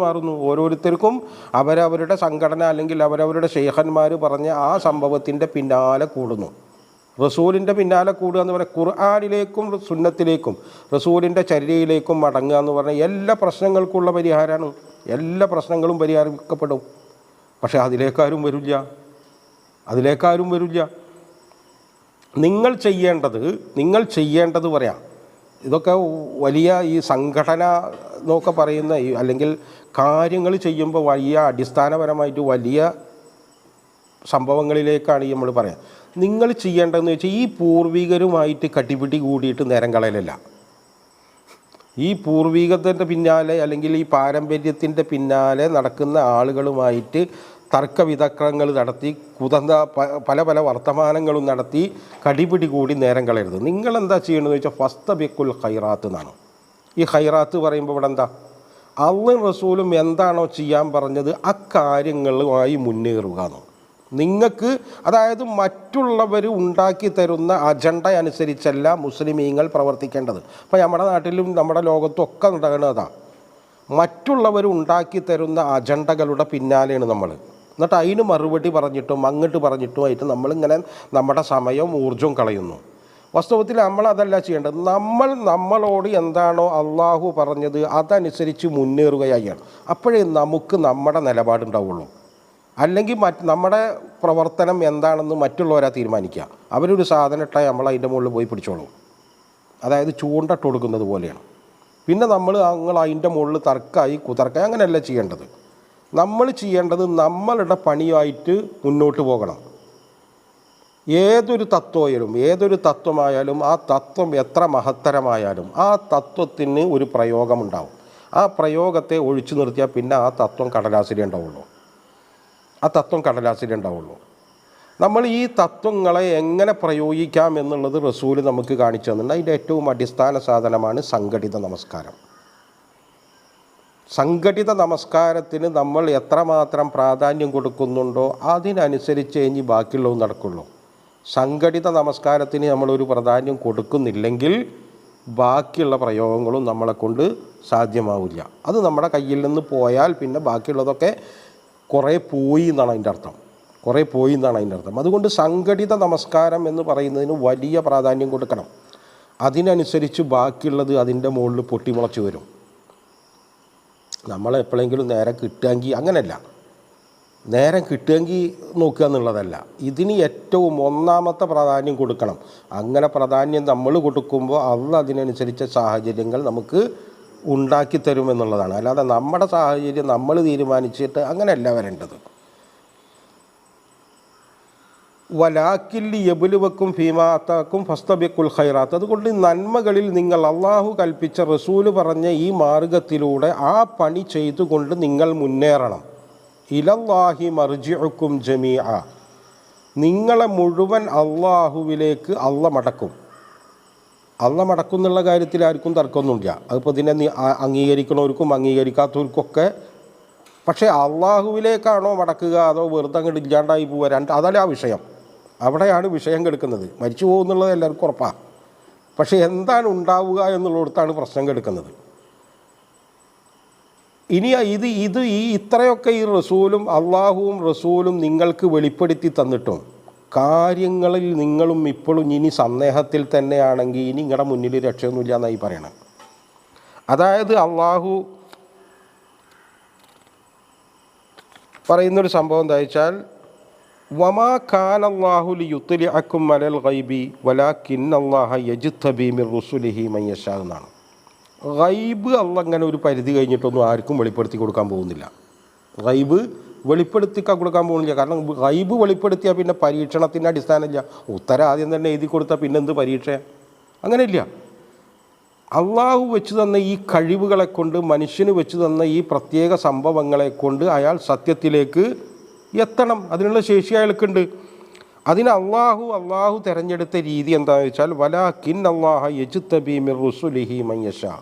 മാറുന്നു. ഓരോരുത്തർക്കും അവരവരുടെ സംഘടന അല്ലെങ്കിൽ അവരവരുടെ ശൈഖന്മാർ പറഞ്ഞ ആ സംഭവത്തിൻ്റെ പിന്നാലെ കൂടുന്നു. റസൂലിൻ്റെ പിന്നാലെ കൂടുക എന്ന് പറഞ്ഞാൽ ഖുർആനിലേക്കും സുന്നത്തിലേക്കും റസൂലിൻ്റെ ചര്യയിലേക്കും മടങ്ങുക എന്ന് പറഞ്ഞാൽ എല്ലാ പ്രശ്നങ്ങൾക്കുള്ള പരിഹാരമാണ്. എല്ലാ പ്രശ്നങ്ങളും പരിഹരിക്കപ്പെടും. പക്ഷേ അതിലേക്കാരും വരില്ല. നിങ്ങൾ ചെയ്യേണ്ടത് പറയാം. ഇതൊക്കെ വലിയ ഈ സംഘടന എന്നൊക്കെ പറയുന്ന അല്ലെങ്കിൽ കാര്യങ്ങൾ ചെയ്യുമ്പോൾ വലിയ അടിസ്ഥാനപരമായിട്ട് വലിയ സംഭവങ്ങളിലേക്കാണ് ഈ നമ്മൾ പറയാം. നിങ്ങൾ ചെയ്യേണ്ടതെന്ന് വെച്ചാൽ ഈ പൂർവികരുമായിട്ട് കട്ടിപിടി കൂടിയിട്ട് നേരം കളയലല്ല. ഈ പൂർവികത്തിൻ്റെ പിന്നാലെ അല്ലെങ്കിൽ ഈ പാരമ്പര്യത്തിൻ്റെ പിന്നാലെ നടക്കുന്ന ആളുകളുമായിട്ട് തർക്കവിതർക്കങ്ങൾ നടത്തി പല വർത്തമാനങ്ങളും നടത്തി കടിപിടി കൂടി നേരം കളയരുത്. നിങ്ങളെന്താ ചെയ്യണമെന്ന് വെച്ചാൽ ഫസ്തബിഖുൽ ഖൈറാത്ത് എന്നാണ്. ഈ ഖൈറാത്ത് പറയുമ്പോൾ ഇവിടെ എന്താ അള്ളയും റസൂലും എന്താണോ ചെയ്യാൻ പറഞ്ഞത് അക്കാര്യങ്ങളുമായി മുന്നേറുക എന്ന്. നിങ്ങൾക്ക് അതായത് മറ്റുള്ളവർ ഉണ്ടാക്കി തരുന്ന അജണ്ട അനുസരിച്ചല്ല മുസ്ലിമീങ്ങൾ പ്രവർത്തിക്കേണ്ടത്. അപ്പോൾ നമ്മുടെ നാട്ടിലും നമ്മുടെ ലോകത്തും ഒക്കെ ഉണ്ടാകുന്നതാണ്. മറ്റുള്ളവർ ഉണ്ടാക്കി തരുന്ന അജണ്ടകളുടെ പിന്നാലെയാണ് നമ്മൾ. എന്നിട്ട് അതിന് മറുപടി പറഞ്ഞിട്ടും അങ്ങോട്ട് പറഞ്ഞിട്ടും ആയിട്ട് നമ്മളിങ്ങനെ നമ്മുടെ സമയവും ഊർജ്ജവും കളയുന്നു. വാസ്തവത്തിൽ നമ്മളതല്ല ചെയ്യേണ്ടത്. നമ്മളോട് എന്താണോ അള്ളാഹു പറഞ്ഞത് അതനുസരിച്ച് മുന്നേറുകയാണ്. അപ്പോഴേ നമുക്ക് നമ്മുടെ നിലപാടുണ്ടാവുള്ളൂ. അല്ലെങ്കിൽ നമ്മുടെ പ്രവർത്തനം എന്താണെന്ന് മറ്റുള്ളവരാ തീരുമാനിക്കുക. അവരൊരു സാധനം ഇട്ടാൽ നമ്മൾ അതിൻ്റെ മുകളിൽ പോയി പിടിച്ചോളും. അതായത് ചൂണ്ടട്ട് കൊടുക്കുന്നത് പോലെയാണ്. പിന്നെ നമ്മൾ അതിൻ്റെ മുകളിൽ തർക്കമായി കുതർക്കായി അങ്ങനെയല്ല ചെയ്യേണ്ടത്. നമ്മൾ ചെയ്യേണ്ടത് നമ്മളുടെ പണിയായിട്ട് മുന്നോട്ട് പോകണം. ഏതൊരു തത്വമായാലും ആ തത്വം എത്ര മഹത്തരമായാലും ആ തത്വത്തിന് ഒരു പ്രയോഗമുണ്ടാവും. ആ പ്രയോഗത്തെ ഒഴിച്ചു നിർത്തിയാൽ പിന്നെ ആ തത്വം കടലാസിലേ ഉണ്ടാവുള്ളൂ. നമ്മൾ ഈ തത്വങ്ങളെ എങ്ങനെ പ്രയോഗിക്കാം എന്നുള്ളത് റസൂൽ നമുക്ക് കാണിച്ചു തന്നിട്ടുണ്ട്. അതിൻ്റെ ഏറ്റവും അടിസ്ഥാന സാധനമാണ് സംഘടിത നമസ്കാരം. സംഘടിത നമസ്കാരത്തിന് നമ്മൾ എത്രമാത്രം പ്രാധാന്യം കൊടുക്കുന്നുണ്ടോ അതിനനുസരിച്ച് ഇനി ബാക്കിയുള്ളതും നടക്കുള്ളൂ. സംഘടിത നമസ്കാരത്തിന് നമ്മളൊരു പ്രാധാന്യം കൊടുക്കുന്നില്ലെങ്കിൽ ബാക്കിയുള്ള പ്രയോഗങ്ങളും നമ്മളെ കൊണ്ട് സാധ്യമാവില്ല. അത് നമ്മുടെ കയ്യിൽ നിന്ന് പോയാൽ പിന്നെ ബാക്കിയുള്ളതൊക്കെ കുറേ പോയി എന്നാണ് അതിൻ്റെ അർത്ഥം. അതുകൊണ്ട് സംഘടിത നമസ്കാരം എന്ന് പറയുന്നതിന് വലിയ പ്രാധാന്യം കൊടുക്കണം. അതിനനുസരിച്ച് ബാക്കിയുള്ളത് അതിൻ്റെ മുകളിൽ പൊട്ടിമുളച്ച് വരും. നമ്മളെപ്പോഴെങ്കിലും നേരം കിട്ടുമെങ്കിൽ അങ്ങനെയല്ല, നേരം കിട്ടുമെങ്കിൽ നോക്കുക എന്നുള്ളതല്ല. ഇതിന് ഏറ്റവും ഒന്നാമത്തെ പ്രാധാന്യം കൊടുക്കണം. അങ്ങനെ പ്രാധാന്യം നമ്മൾ കൊടുക്കുമ്പോൾ അതിനനുസരിച്ച സാഹചര്യങ്ങൾ നമുക്ക് ഉണ്ടാക്കി തരുമെന്നുള്ളതാണ്. അല്ലാതെ നമ്മുടെ സാഹചര്യം നമ്മൾ തീരുമാനിച്ചിട്ട് അങ്ങനെയല്ല വരേണ്ടത്. വലാക്കില്ലി യബുലുവക്കും ഫീമാത്താക്കും ഫസ്തബിക്കുൽ ഖൈറാത്ത്. അതുകൊണ്ട് നന്മകളിൽ നിങ്ങൾ അള്ളാഹു കൽപ്പിച്ച റസൂല് പറഞ്ഞ ഈ മാർഗത്തിലൂടെ ആ പണി ചെയ്തുകൊണ്ട് നിങ്ങൾ മുന്നേറണം. ഇലല്ലാഹി മർജിഉക്കും ജമീഅ. നിങ്ങളെ മുഴുവൻ അള്ളാഹുവിലേക്ക് മടക്കും എന്നുള്ള കാര്യത്തിൽ ആർക്കും തർക്കമൊന്നുമില്ല. അതിപ്പോൾ ഇതിനെ അംഗീകരിക്കണവർക്കും അംഗീകരിക്കാത്തവർക്കൊക്കെ. പക്ഷേ അള്ളാഹുവിലേക്കാണോ മടക്കുക അതോ വെറുതെ അങ്ങോട്ട് ഇല്ലാണ്ടായി പോവുക, അതല്ല ആ വിഷയം. അവിടെയാണ് വിഷയം കെടുക്കുന്നത്. മരിച്ചു പോകുന്നുള്ളത് എല്ലാവർക്കും ഉറപ്പാണ്. പക്ഷേ എന്താണ് ഉണ്ടാവുക എന്നുള്ളിടത്താണ് പ്രശ്നം കെടുക്കുന്നത്. ഇനി ഇത്രയൊക്കെ ഈ അള്ളാഹുവും റസൂലും നിങ്ങൾക്ക് വെളിപ്പെടുത്തി തന്നിട്ടും കാര്യങ്ങളിൽ നിങ്ങളും ഇപ്പോഴും ഇനി സന്ദേഹത്തിൽ തന്നെയാണെങ്കിൽ ഇനി നിങ്ങളുടെ മുന്നിൽ രക്ഷയൊന്നുമില്ല എന്നായി പറയണം. അതായത് അള്ളാഹു പറയുന്നൊരു സംഭവം എന്താ വെച്ചാൽ വമാ കാനല്ലാഹു ലിയുത്ലിഅക്കും അലൽ ഗൈബി വലാകിന്നല്ലാഹ യജ്തബി മിർ റുസുലിഹി മൻ യശാ എന്നാണ്. ഗൈബ് അങ്ങനെ ഒരു പരിധി കഴിഞ്ഞിട്ടൊന്നും ആർക്കും വെളിപ്പെടുത്തി കൊടുക്കാൻ പോകുന്നില്ല. ഗൈബ് കൊടുക്കാൻ പോകുന്നില്ല. കാരണം ഗൈബ് വെളിപ്പെടുത്തിയാൽ പിന്നെ പരീക്ഷണത്തിൻ്റെ അടിസ്ഥാനമില്ല. ഉത്തരം ആദ്യം തന്നെ എഴുതി കൊടുത്താൽ പിന്നെ എന്ത് പരീക്ഷ? അങ്ങനെയില്ല. അള്ളാഹു വെച്ച് തന്ന ഈ കഴിവുകളെ കൊണ്ട്, മനുഷ്യന് വെച്ച് തന്ന ഈ പ്രത്യേക സംഭവങ്ങളെ കൊണ്ട് അയാൾ സത്യത്തിലേക്ക് എത്തണം. അതിനുള്ള ശേഷി അയാൾക്കുണ്ട്. അതിന് അള്ളാഹു തിരഞ്ഞെടുത്ത രീതി എന്താണെന്ന് വെച്ചാൽ വലാകിന്നല്ലാഹ യജ്തബി മിർ റുസുലിഹി മൻ യശാ.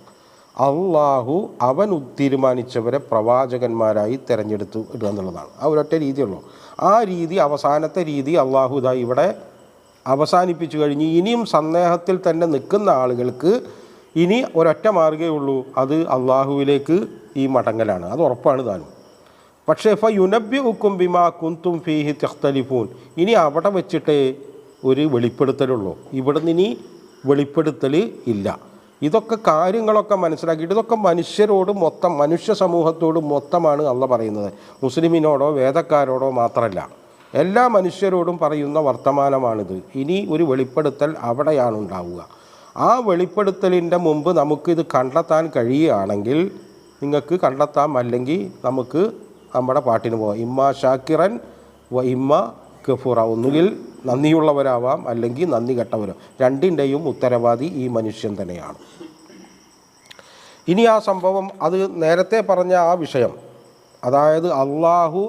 അള്ളാഹു അവൻ തീരുമാനിച്ചവരെ പ്രവാചകന്മാരായി തിരഞ്ഞെടുത്തു ഇടുക എന്നുള്ളതാണ്. ആ ഒരൊറ്റ രീതിയുള്ളൂ. ആ രീതി, അവസാനത്തെ രീതി അള്ളാഹു ഇതാ ഇവിടെ അവസാനിപ്പിച്ചു കഴിഞ്ഞ് ഇനിയും സന്ദേഹത്തിൽ തന്നെ നിൽക്കുന്ന ആളുകൾക്ക് ഇനി ഒരൊറ്റ മാർഗ്ഗമേ ഉള്ളൂ. അത് അള്ളാഹുവിലേക്ക് ഈ മടങ്ങലാണ്. അത് ഉറപ്പാണ് താനും. പക്ഷേ ഫയുനബ്ബിഉക്കും ബിമാ കുന്തും ഫീഹി തഖ്തലിഫൂൻ. ഇനി അവിടെ വെച്ചിട്ടേ ഒരു വെളിപ്പെടുത്തലുള്ളൂ. ഇവിടുന്ന് ഇനി വെളിപ്പെടുത്തൽ ഇല്ല. ഇതൊക്കെ കാര്യങ്ങളൊക്കെ മനസ്സിലാക്കിയിട്ട് ഇതൊക്കെ മനുഷ്യ സമൂഹത്തോട് മൊത്തമാണ് അള്ളാഹ് പറയുന്നത്. മുസ്ലിമിനോടോ വേദക്കാരോടോ മാത്രമല്ല, എല്ലാ മനുഷ്യരോടും പറയുന്ന വർത്തമാനമാണിത്. ഇനി ഒരു വെളിപ്പെടുത്തൽ അവിടെയാണ് ഉണ്ടാവുക. ആ വെളിപ്പെടുത്തലിൻ്റെ മുമ്പ് നമുക്കിത് കണ്ടെത്താൻ കഴിയുകയാണെങ്കിൽ നിങ്ങൾക്ക് കണ്ടെത്താം, അല്ലെങ്കിൽ നമുക്ക് നമ്മുടെ പാട്ടിന് പോകാം. ഇമ്മ ഷാക്കിറൻ വ ഇമ്മ കഫൂറ. ഒന്നുകിൽ നന്ദിയുള്ളവരാവാം, അല്ലെങ്കിൽ നന്ദി കെട്ടവരോ. രണ്ടിൻ്റെയും ഉത്തരവാദി ഈ മനുഷ്യൻ തന്നെയാണ്. ഇനി ആ സംഭവം, അത് നേരത്തെ പറഞ്ഞ ആ വിഷയം, അതായത് അള്ളാഹു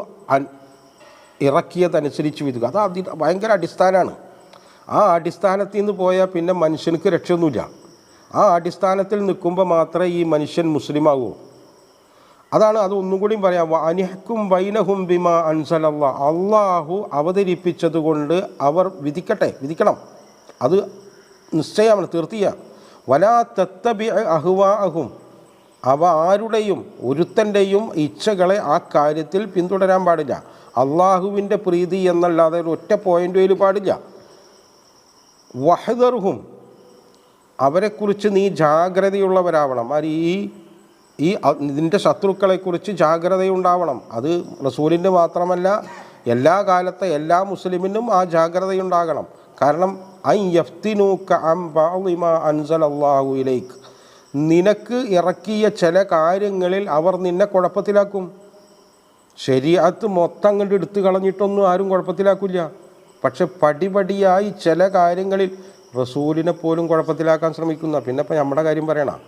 ഇറക്കിയതനുസരിച്ച് വിധിക്കുക, അത് ഭയങ്കര അടിസ്ഥാനമാണ്. ആ അടിസ്ഥാനത്തിൽ നിന്ന് പോയാൽ പിന്നെ മനുഷ്യർക്ക് രക്ഷയൊന്നുമില്ല. ആ അടിസ്ഥാനത്തിൽ നിൽക്കുമ്പോൾ മാത്രമേ ഈ മനുഷ്യൻ മുസ്ലിമാകൂ. അതാണ്. അത് ഒന്നും കൂടിയും പറയാം. അനിഹക്കും ബൈനഹും ബിമാ അൻസലല്ലാ, അള്ളാഹു അവതരിപ്പിച്ചത് കൊണ്ട് അവർ വിധിക്കണം. അത് നിശ്ചയമാണ്, തീർത്തിയ. വലാ തത്തബി അഹ്വാഅഹും, അവ ആരുടെയും ഒരുത്തൻ്റെയും ഇച്ഛകളെ ആ കാര്യത്തിൽ പിന്തുടരാൻ പാടില്ല. അള്ളാഹുവിൻ്റെ പ്രീതി എന്നല്ലാതെ ഒറ്റ പോയിൻ്റ് പാടില്ല. വഹ്ദർഹും, അവരെക്കുറിച്ച് നീ ജാഗ്രതയുള്ളവരാവണം. ഈ ഇതിൻ്റെ ശത്രുക്കളെക്കുറിച്ച് ജാഗ്രതയുണ്ടാവണം. അത് റസൂലിൻ്റെ മാത്രമല്ല, എല്ലാ കാലത്തെ എല്ലാ മുസ്ലിമിനും ആ ജാഗ്രതയുണ്ടാകണം. കാരണം ഐ യഫ്തിനൂക അൻ ബഅദി മാ അൻസലല്ലാഹു ഇലൈക്, നിനക്ക് ഇറക്കിയ ചില കാര്യങ്ങളിൽ അവർ നിന്നെ കുഴപ്പത്തിലാക്കും. ശരീഅത്ത് മൊത്തം കണ്ട് എടുത്തു കളഞ്ഞിട്ടൊന്നും ആരും കുഴപ്പത്തിലാക്കില്ല. പക്ഷെ പടിപടിയായി ചില കാര്യങ്ങളിൽ റസൂലിനെ പോലും കുഴപ്പത്തിലാക്കാൻ ശ്രമിക്കുന്ന. പിന്നെ ഇപ്പം നമ്മുടെ കാര്യം പറയണം.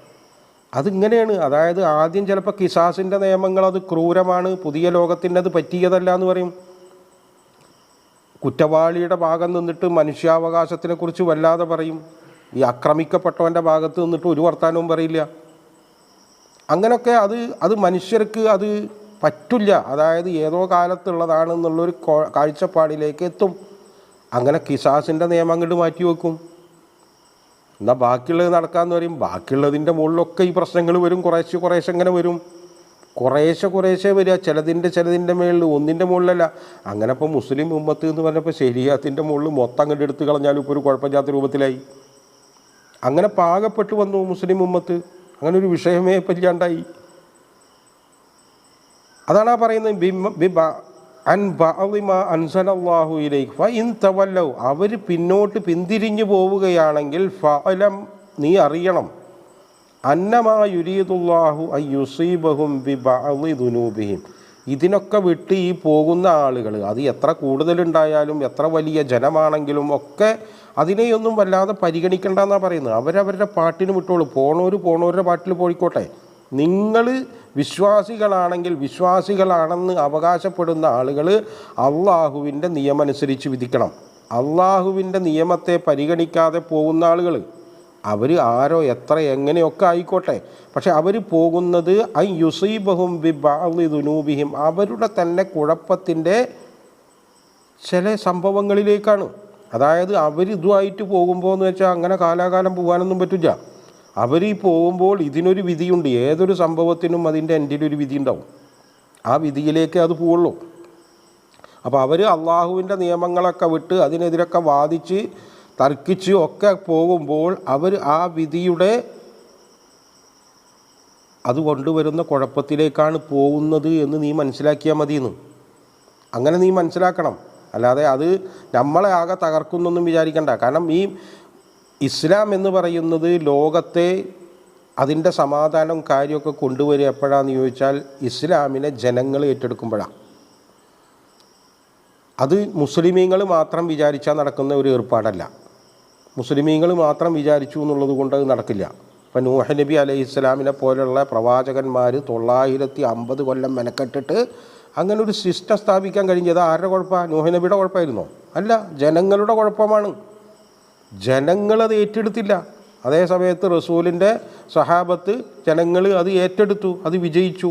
അതിങ്ങനെയാണ്. അതായത് ആദ്യം ചിലപ്പോൾ കിസാസിൻ്റെ നിയമങ്ങൾ അത് ക്രൂരമാണ്, പുതിയ ലോകത്തിൻ്റെ അത് പറ്റിയതല്ല എന്ന് പറയും. കുറ്റവാളിയുടെ ഭാഗം നിന്നിട്ട് മനുഷ്യാവകാശത്തിനെക്കുറിച്ച് വല്ലാതെ പറയും. ഈ ആക്രമിക്കപ്പെട്ടവൻ്റെ ഭാഗത്ത് നിന്നിട്ട് ഒരു വർത്താനവും പറയില്ല. അങ്ങനെയൊക്കെ അത് മനുഷ്യർക്ക് അത് പറ്റില്ല. അതായത് ഏതോ കാലത്തുള്ളതാണെന്നുള്ളൊരു കാഴ്ചപ്പാടിലേക്ക് എത്തും. അങ്ങനെ കിസാസിൻ്റെ നിയമം അങ്ങോട്ട് മാറ്റി വെക്കും. എന്നാൽ ബാക്കിയുള്ളത് നടക്കാമെന്ന് പറയും. ബാക്കിയുള്ളതിൻ്റെ മുകളിലൊക്കെ ഈ പ്രശ്നങ്ങൾ വരും. കുറേശ്ശെ ഇങ്ങനെ വരും. കുറേശ്ശെ വരിക. ചിലതിൻ്റെ മുകളിൽ, ഒന്നിൻ്റെ മുകളിലല്ല. അങ്ങനെ ഇപ്പോൾ മുസ്ലിം ഉമ്മത്ത് എന്ന് പറഞ്ഞപ്പോൾ ശരീഅത്തിൻ്റെ മുകളിൽ മൊത്തം അങ്ങോട്ട് എടുത്തു കളഞ്ഞാലും ഇപ്പോൾ ഒരു കുഴപ്പമില്ലാത്ത രൂപത്തിലായി. അങ്ങനെ പാകപ്പെട്ടു വന്നു മുസ്ലിം ഉമ്മത്ത്. അങ്ങനെ ഒരു വിഷയമേ ഇപ്പം ഇല്ലാണ്ടായി. അതാണ് ആ പറയുന്നത്. അൻ ബഅദി മാ അൻസലല്ലാഹു ഇലൈക ഫഇൻ തവല്ലൗ, അവർ പിന്തിരിഞ്ഞു പോവുകയാണെങ്കിൽ ഫഅലം, നീ അറിയണം, അന്നമാ യുരീദുല്ലാഹു അൻ യുസീബഹും ബിബഅദി ദുനൂബിഹിം, ഇതിനൊക്കെ വിട്ട് ഈ പോകുന്ന ആളുകൾ, അത് എത്ര കൂടുതലുണ്ടായാലും എത്ര വലിയ ജനമാണെങ്കിലും ഒക്കെ അതിനെയൊന്നും വല്ലാതെ പരിഗണിക്കേണ്ടെന്നാണ് പറയുന്നത്. അവരവരുടെ പാട്ടിന് വിട്ടോളൂ. പോണവരുടെ പാട്ടിൽ പോയിക്കോട്ടെ. നിങ്ങൾ വിശ്വാസികളാണെങ്കിൽ, വിശ്വാസികളാണെന്ന് അവകാശപ്പെടുന്ന ആളുകൾ അള്ളാഹുവിൻ്റെ നിയമമനുസരിച്ച് വിധിക്കണം. അള്ളാഹുവിൻ്റെ നിയമത്തെ പരിഗണിക്കാതെ പോകുന്ന ആളുകൾ, അവർ ആരോ എത്ര എങ്ങനെയൊക്കെ ആയിക്കോട്ടെ, പക്ഷെ അവർ പോകുന്നത് ഐ യുസീബഹും ബിബഅദി ദുനൂബിഹിം, അവരുടെ തന്നെ കുഴപ്പത്തിൻ്റെ ചില സംഭവങ്ങളിലേക്കാണ്. അതായത് അവരിതുമായിട്ട് പോകുമ്പോൾ എന്ന് വെച്ചാൽ അങ്ങനെ കാലാകാലം പോകാനൊന്നും പറ്റില്ല. അവർ ഈ പോകുമ്പോൾ ഇതിനൊരു വിധിയുണ്ട്. ഏതൊരു സംഭവത്തിനും അതിൻ്റെ എൻഡിലൊരു വിധി ഉണ്ടാവും. ആ വിധിയിലേക്ക് അത് പോവുള്ളൂ. അപ്പോൾ അവർ അള്ളാഹുവിൻ്റെ നിയമങ്ങളൊക്കെ വിട്ട് അതിനെതിരൊക്കെ വാദിച്ച് തർക്കിച്ച് ഒക്കെ പോകുമ്പോൾ അവർ ആ വിധിയുടെ അത് കൊണ്ടുവരുന്ന കുഴപ്പത്തിലേക്കാണ് പോകുന്നത് എന്ന് നീ മനസ്സിലാക്കിയാൽ മതിയെന്ന്. അങ്ങനെ നീ മനസ്സിലാക്കണം. അല്ലാതെ അത് നമ്മളെ ആകെ തകർക്കുന്നൊന്നും വിചാരിക്കണ്ട. കാരണം ഈ ഇസ്ലാം എന്ന് പറയുന്നത് ലോകത്തെ അതിൻ്റെ സമാധാനം കാര്യമൊക്കെ കൊണ്ടുവരിക എപ്പോഴാണെന്ന് ചോദിച്ചാൽ ഇസ്ലാമിനെ ജനങ്ങൾ ഏറ്റെടുക്കുമ്പോഴാണ്. അത് മുസ്ലിമീങ്ങൾ മാത്രം വിചാരിച്ചാൽ നടക്കുന്ന ഒരു ഏർപ്പാടല്ല. മുസ്ലിമീങ്ങൾ മാത്രം വിചാരിച്ചു എന്നുള്ളത് കൊണ്ട് അത് നടക്കില്ല. ഇപ്പം നൂഹ് നബി അലൈഹിസ്സലാമിനെ പോലുള്ള പ്രവാചകന്മാർ 950 കൊല്ലം മെനക്കെട്ടിട്ട് അങ്ങനെ ഒരു സിസ്റ്റം സ്ഥാപിക്കാൻ കഴിഞ്ഞത് ആരുടെ കുഴപ്പമാണ്? നൂഹ് നബിയുടെ കുഴപ്പമായിരുന്നോ? അല്ല, ജനങ്ങളുടെ കുഴപ്പമാണ്. ജനങ്ങളത് ഏറ്റെടുത്തില്ല. അതേ സമയത്ത് റസൂലിൻ്റെ സഹാബത്ത് ജനങ്ങൾ അത് ഏറ്റെടുത്തു, അത് വിജയിച്ചു.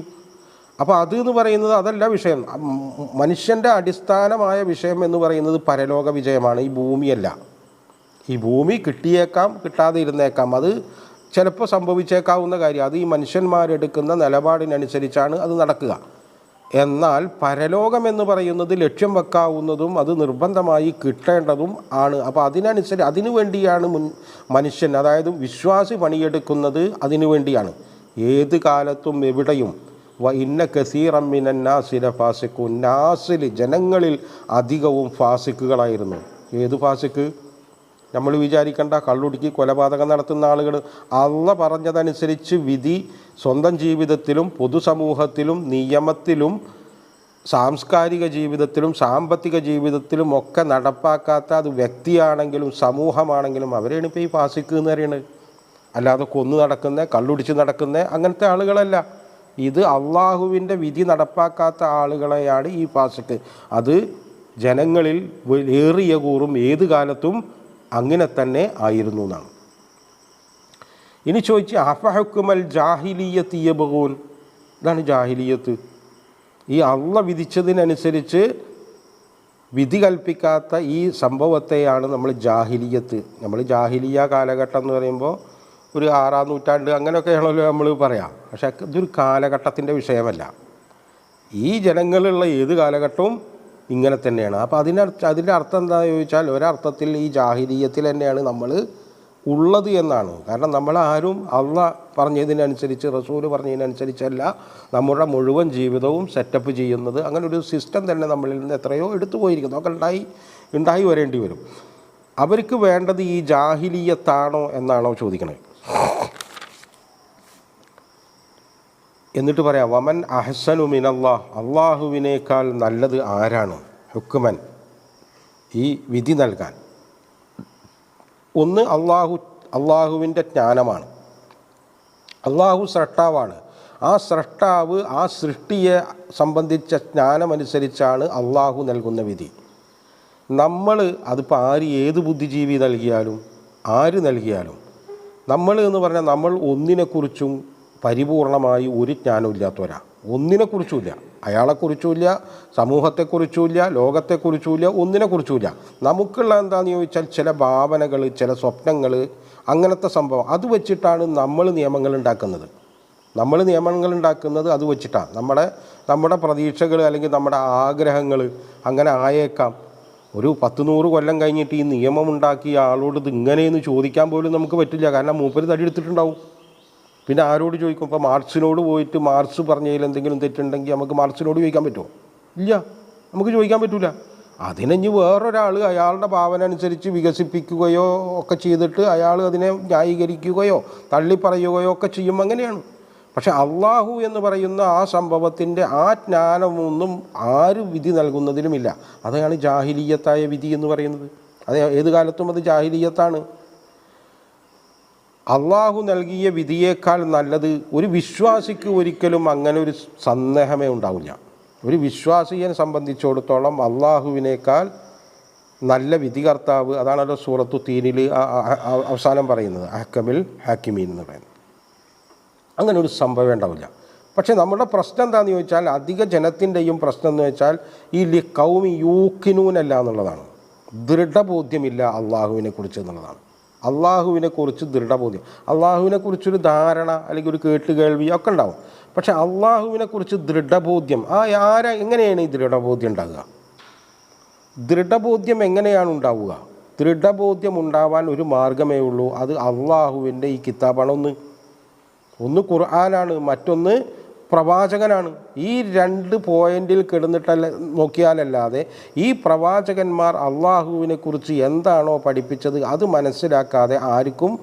അപ്പോൾ അത് എന്ന് പറയുന്നത് അതല്ല വിഷയം. മനുഷ്യൻ്റെ അടിസ്ഥാനമായ വിഷയം എന്ന് പറയുന്നത് പരലോക വിജയമാണ്, ഈ ഭൂമിയല്ല. ഈ ഭൂമി കിട്ടിയേക്കാം, കിട്ടാതെ ഇരുന്നേക്കാം, അത് ചിലപ്പോൾ സംഭവിച്ചേക്കാവുന്ന കാര്യം. അത് ഈ മനുഷ്യന്മാരെടുക്കുന്ന നിലപാടിനനുസരിച്ചാണ് അത് നടക്കുക. എന്നാൽ പരലോകം എന്ന് പറയുന്നത് ലക്ഷ്യം വെക്കാവുന്നതും അത് നിർബന്ധമായി കിട്ടേണ്ടതും ആണ്. അപ്പോൾ അതിനു വേണ്ടിയാണ് മനുഷ്യൻ, അതായത് വിശ്വാസി പണിയെടുക്കുന്നത് അതിനു വേണ്ടിയാണ്. ഏത് കാലത്തും എവിടെയും. ഇന്ന കസീറൻ മിനൻ നാസി ലഫാസിഖൂൻ, നാസിൽ ജനങ്ങളിൽ അധികവും ഫാസിക്കുകളായിരുന്നു. ഏത് ഫാസിക്ക്? നമ്മൾ വിചാരിക്കേണ്ട കള്ളുടുക്കി കൊലപാതകം നടത്തുന്ന ആളുകൾ. അള്ളാഹ് പറഞ്ഞതനുസരിച്ച് വിധി സ്വന്തം ജീവിതത്തിലും പൊതുസമൂഹത്തിലും നിയമത്തിലും സാംസ്കാരിക ജീവിതത്തിലും സാമ്പത്തിക ജീവിതത്തിലും ഒക്കെ നടപ്പാക്കാത്ത, അത് വ്യക്തിയാണെങ്കിലും സമൂഹമാണെങ്കിലും അവരെയാണ് ഇപ്പോൾ ഈ ഫാസിക്ക് എന്ന് പറയുന്നത്. അല്ലാതെ കൊന്നു നടക്കുന്ന, കള്ളുടിച്ച് നടക്കുന്ന അങ്ങനത്തെ ആളുകളല്ല. ഇത് അള്ളാഹുവിൻ്റെ വിധി നടപ്പാക്കാത്ത ആളുകളെയാണ് ഈ ഫാസിക്ക്. അത് ജനങ്ങളിൽ ഏറിയ കൂറും ഏത് കാലത്തും അങ്ങനെ തന്നെ ആയിരുന്നു എന്നാണ്. ഇനി ചോദിച്ച് അഫഹുക്കുമൽ ജാഹിലിയ്യത്തി യബ്ഗൂൻ, ഇതാണ് ജാഹിലിയത്ത്. ഈ അള്ളാഹ് വിധിച്ചതിനനുസരിച്ച് വിധി കൽപ്പിക്കാത്ത ഈ സംഭവത്തെയാണ് നമ്മൾ ജാഹിലിയത്ത്. നമ്മൾ ജാഹിലിയ കാലഘട്ടം എന്ന് പറയുമ്പോൾ ഒരു 6-ാം നൂറ്റാണ്ട് അങ്ങനെയൊക്കെയാണല്ലോ നമ്മൾ പറയാം. പക്ഷേ ഇതൊരു കാലഘട്ടത്തിൻ്റെ വിഷയമല്ല. ഈ ജനങ്ങളുള്ള ഏത് കാലഘട്ടവും ഇങ്ങനെ തന്നെയാണ്. അപ്പോൾ അതിൻ്റെ അർത്ഥം എന്താണെന്ന് ചോദിച്ചാൽ, ഒരർത്ഥത്തിൽ ഈ ജാഹിലിയത്തിൽ തന്നെയാണ് നമ്മൾ ഉള്ളത് എന്നാണ്. കാരണം നമ്മളാരും അള്ളാഹ് പറഞ്ഞതിനനുസരിച്ച്, റസൂല് പറഞ്ഞതിനനുസരിച്ചല്ല നമ്മുടെ മുഴുവൻ ജീവിതവും സെറ്റപ്പ് ചെയ്യുന്നത്. അങ്ങനെ ഒരു സിസ്റ്റം തന്നെ നമ്മളിൽ നിന്ന് എത്രയോ എടുത്തു പോയിരിക്കുന്നു. അതൊക്കെ ഉണ്ടായി വരേണ്ടി വരും. അവർക്ക് വേണ്ടത് ഈ ജാഹിലിയത്താണോ എന്നാണോ ചോദിക്കണത്. എന്നിട്ട് പറയാം, വമൻ അഹ്സനു മിനല്ലാഹ്, അള്ളാഹുവിനേക്കാൾ നല്ലത് ആരാണ്, ഹുക്മൻ, ഈ വിധി നൽകാൻ. ഒന്ന് അള്ളാഹുവിൻ്റെ ജ്ഞാനമാണ്. അള്ളാഹു സ്രഷ്ടാവാണ്. ആ സ്രഷ്ടാവ് ആ സൃഷ്ടിയെ സംബന്ധിച്ച ജ്ഞാനമനുസരിച്ചാണ് അള്ളാഹു നൽകുന്ന വിധി. നമ്മൾ അതിപ്പോൾ ഏത് ബുദ്ധിജീവി നൽകിയാലും ആര് നൽകിയാലും, നമ്മൾ എന്ന് പറഞ്ഞാൽ നമ്മൾ ഒന്നിനെക്കുറിച്ചും പരിപൂർണമായി ഒരു ജ്ഞാനവും ഇല്ലാത്തവരാ. ഒന്നിനെക്കുറിച്ചുമില്ല, അയാളെക്കുറിച്ചുമില്ല, സമൂഹത്തെക്കുറിച്ചുമില്ല, ലോകത്തെക്കുറിച്ചുമില്ല, ഒന്നിനെക്കുറിച്ചുമില്ല. നമുക്കുള്ള എന്താണെന്ന് ചോദിച്ചാൽ ചില ഭാവനകൾ, ചില സ്വപ്നങ്ങൾ, അങ്ങനത്തെ സംഭവം. അത് വെച്ചിട്ടാണ് നമ്മൾ നിയമങ്ങൾ ഉണ്ടാക്കുന്നത്. അത് വെച്ചിട്ടാണ് നമ്മുടെ പ്രതീക്ഷകൾ അല്ലെങ്കിൽ നമ്മുടെ ആഗ്രഹങ്ങൾ അങ്ങനെ ആയേക്കാം. ഒരു 10-100 കൊല്ലം കഴിഞ്ഞിട്ട് ഈ നിയമമുണ്ടാക്കിയ ആളോട് ഇത് ഇങ്ങനെയെന്ന് ചോദിക്കാൻ പോലും നമുക്ക് പറ്റില്ല. കാരണം മൂപ്പര് തടിയെടുത്തിട്ടുണ്ടാവും. പിന്നെ ആരോട് ചോദിക്കും? ഇപ്പോൾ മാർക്സിനോട് പോയിട്ട് മാർക്സ് പറഞ്ഞതിൽ എന്തെങ്കിലും തെറ്റുണ്ടെങ്കിൽ നമുക്ക് മാർക്സിനോട് ചോദിക്കാൻ പറ്റുമോ? ഇല്ല, നമുക്ക് ചോദിക്കാൻ പറ്റില്ല. അതിനെ വേറൊരാൾ അയാളുടെ ഭാവന അനുസരിച്ച് വികസിപ്പിക്കുകയോ ഒക്കെ ചെയ്തിട്ട് അയാൾ അതിനെ ന്യായീകരിക്കുകയോ തള്ളിപ്പറയുകയോ ഒക്കെ ചെയ്യും. അങ്ങനെയാണ്. പക്ഷെ അള്ളാഹു എന്ന് പറയുന്ന ആ സംഭവത്തിൻ്റെ ആ ജ്ഞാനമൊന്നും ആര് വിധി നൽകുന്നതിലുമില്ല. അതാണ് ജാഹിലിയത്തായ വിധി എന്ന് പറയുന്നത്. അത് ഏത് കാലത്തും അത് ജാഹിലിയത്താണ്. അള്ളാഹു നൽകിയ വിധിയേക്കാൾ നല്ലത് ഒരു വിശ്വാസിക്ക് ഒരിക്കലും അങ്ങനെ ഒരു സന്ദേഹമേ ഉണ്ടാവില്ല. ഒരു വിശ്വാസിയെ സംബന്ധിച്ചിടത്തോളം അള്ളാഹുവിനേക്കാൾ നല്ല വിധികർത്താവ്, അതാണല്ലോ സൂറത്തു തീനിൽ അവസാനം പറയുന്നത്, അഹ്കമിൽ ഹാക്കിമീൻ എന്ന് പറയുന്നത്. അങ്ങനെ ഒരു സംഭവം ഉണ്ടാവില്ല. പക്ഷേ നമ്മുടെ പ്രശ്നം എന്താണെന്ന് ചോദിച്ചാൽ, അധിക ജനത്തിൻ്റെയും പ്രശ്നം എന്ന് വെച്ചാൽ ഈ ലിഖൗമി യൂഖിനൂനല്ല എന്നുള്ളതാണ്. ദൃഢബോധ്യമില്ല അള്ളാഹുവിനെക്കുറിച്ച് എന്നുള്ളതാണ്. അള്ളാഹുവിനെക്കുറിച്ച് ദൃഢബോധ്യം, അള്ളാഹുവിനെക്കുറിച്ചൊരു ധാരണ അല്ലെങ്കിൽ ഒരു കേട്ടുകേൾവി ഒക്കെ ഉണ്ടാവും. പക്ഷേ അള്ളാഹുവിനെക്കുറിച്ച് ദൃഢബോധ്യം എങ്ങനെയാണ് ഈ ദൃഢബോധ്യം ഉണ്ടാകുക? ദൃഢബോധ്യം എങ്ങനെയാണ് ഉണ്ടാവുക? ദൃഢബോധ്യം ഉണ്ടാവാൻ ഒരു മാർഗമേ ഉള്ളൂ. അത് അള്ളാഹുവിൻ്റെ ഈ കിതാബാണ്. ഒന്ന് ഖുർആനാണ്, മറ്റൊന്ന് പ്രവാചകനാണ്. ഈ 2 പോയിന്റിൽ കിടന്നിട്ടല്ല നോക്കിയാലല്ലാതെ ഈ പ്രവാചകന്മാർ അള്ളാഹുവിനെക്കുറിച്ച് എന്താണോ പഠിപ്പിച്ചത് അത് മനസ്സിലാക്കാതെ ആർക്കും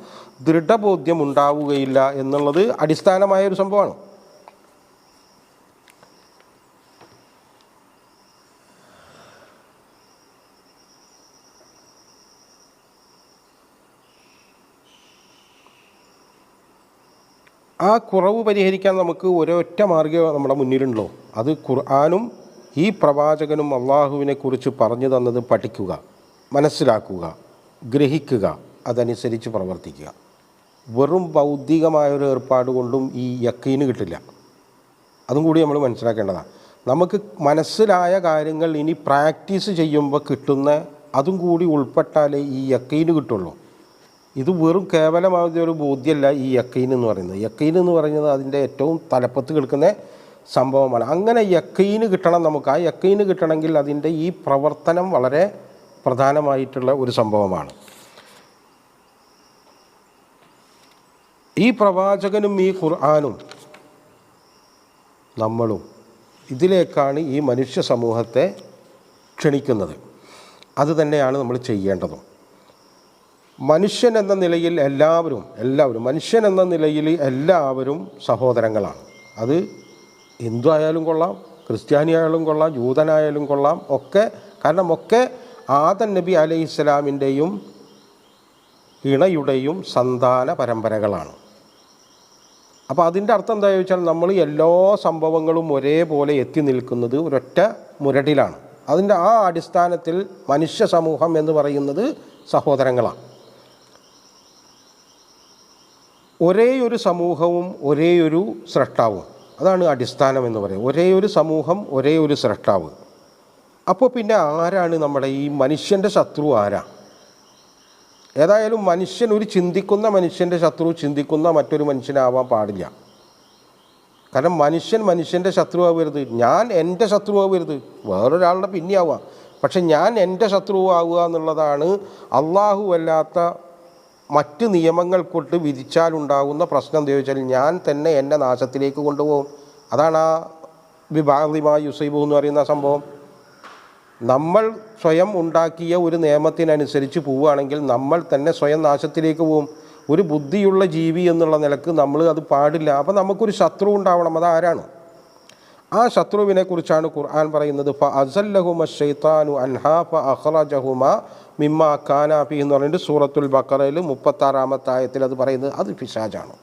ദൃഢബോധ്യം ഉണ്ടാവുകയില്ല എന്നുള്ളത് അടിസ്ഥാനമായൊരു സംഭവമാണ്. ആ കുറവ് പരിഹരിക്കാൻ നമുക്ക് ഒരൊറ്റ മാർഗ്ഗം നമ്മുടെ മുന്നിലുണ്ടല്ലോ. അത് ഖുർആനും ഈ പ്രവാചകനും അള്ളാഹുവിനെക്കുറിച്ച് പറഞ്ഞു തന്നത് പഠിക്കുക, മനസ്സിലാക്കുക, ഗ്രഹിക്കുക, അതനുസരിച്ച് പ്രവർത്തിക്കുക. വെറും ഭൗതികമായൊരു ഏർപ്പാട് കൊണ്ടും ഈ യക്കീന് കിട്ടില്ല. അതും കൂടി നമ്മൾ മനസ്സിലാക്കേണ്ടതാണ്. നമുക്ക് മനസ്സിലായ കാര്യങ്ങൾ ഇനി പ്രാക്ടീസ് ചെയ്യുമ്പോൾ കിട്ടുന്ന അതും കൂടി ഉൾപ്പെട്ടാലേ ഈ യക്കീന് കിട്ടുള്ളൂ. ഇത് വെറും കേവലമായ ഒരു ബോധ്യമല്ല ഈ യക്കീൻ എന്ന് പറയുന്നത്. യക്കീൻ എന്ന് പറയുന്നത് അതിൻ്റെ ഏറ്റവും തലപ്പത്ത് കിടക്കുന്ന സംഭവമാണ്. അങ്ങനെ യക്കീന് കിട്ടണം നമുക്ക്. ആ യക്കീന് കിട്ടണമെങ്കിൽ അതിൻ്റെ ഈ പ്രവർത്തനം വളരെ പ്രധാനമായിട്ടുള്ള ഒരു സംഭവമാണ്. ഈ പ്രവാചകനും ഈ ഖുർആനും നമ്മളും ഇതിലേക്കാണ് ഈ മനുഷ്യ സമൂഹത്തെ ക്ഷണിക്കുന്നത്. അത് തന്നെയാണ് നമ്മൾ ചെയ്യേണ്ടതും. മനുഷ്യൻ എന്ന നിലയിൽ മനുഷ്യൻ എന്ന നിലയിൽ എല്ലാവരും സഹോദരങ്ങളാണ്. അത് ഹിന്ദു ആയാലും കൊള്ളാം, ക്രിസ്ത്യാനിയായാലും കൊള്ളാം, ജൂതനായാലും കൊള്ളാം, ഒക്കെ. കാരണം ഒക്കെ ആദം നബി അലൈഹിസ്സലാമിൻ്റെയും ഇണയുടെയും സന്താന പരമ്പരകളാണ്. അപ്പോൾ അതിൻ്റെ അർത്ഥം എന്താ ചോദിച്ചാൽ, നമ്മൾ എല്ലാ സംഭവങ്ങളും ഒരേപോലെ എത്തി നിൽക്കുന്നത് ഒരൊറ്റ മുരടിലാണ്. അതിൻ്റെ ആ അടിസ്ഥാനത്തിൽ മനുഷ്യ സമൂഹം എന്ന് പറയുന്നത് സഹോദരങ്ങളാണ്. ഒരേയൊരു സമൂഹവും ഒരേയൊരു സ്രഷ്ടാവും. അതാണ് അടിസ്ഥാനം എന്ന് പറയുന്നത്. ഒരേ ഒരു സമൂഹം, ഒരേ ഒരു സ്രഷ്ടാവ്. അപ്പോൾ പിന്നെ ആരാണ് നമ്മുടെ ഈ മനുഷ്യൻ്റെ ശത്രു ആരാ? ഏതായാലും മനുഷ്യൻ, ഒരു ചിന്തിക്കുന്ന മനുഷ്യൻ്റെ ശത്രു ചിന്തിക്കുന്ന മറ്റൊരു മനുഷ്യനാവാൻ പാടില്ല. കാരണം മനുഷ്യൻ മനുഷ്യൻ്റെ ശത്രുവാകരുത്, ഞാൻ എൻ്റെ ശത്രുവാകരുത്. വേറൊരാളുടെ പിന്നെയാവാം, പക്ഷെ ഞാൻ എൻ്റെ ശത്രുവാകുക എന്നുള്ളതാണ് അള്ളാഹു അല്ലാത്ത മറ്റ് നിയമങ്ങൾ കൊണ്ട് വിധിച്ചാലുണ്ടാകുന്ന പ്രശ്നം. എന്താ ചോദിച്ചാൽ ഞാൻ തന്നെ എന്നെ നാശത്തിലേക്ക് കൊണ്ടുപോകും. അതാണ് ആ വിഭാഗിമാ യുസൈബു എന്ന് പറയുന്ന സംഭവം. നമ്മൾ സ്വയം ഉണ്ടാക്കിയ ഒരു നിയമത്തിനനുസരിച്ച് പോവുകയാണെങ്കിൽ നമ്മൾ തന്നെ സ്വയം നാശത്തിലേക്ക് പോകും. ഒരു ബുദ്ധിയുള്ള ജീവി എന്നുള്ള നിലക്ക് നമ്മൾ അത് പാടില്ല. അപ്പോൾ നമുക്കൊരു ശത്രു ഉണ്ടാവണം. അതാരാണ്? ആ ശത്രുവിനെ കുറിച്ചാണ് ഖുർആൻ പറയുന്നത്. ഫഅസല്ലഹുമ ശൈത്താനു അൻഹാ ഫഅഖറജഹുമ മിമ്മാ കാനാ ഫീഹി എന്ന് പറഞ്ഞിട്ട് സൂറത്തുൽ ബഖറയിൽ 36-ാമത്തെ ആയത്തിൽ അത് പറയുന്നത്. അത് പിശാചാണ്.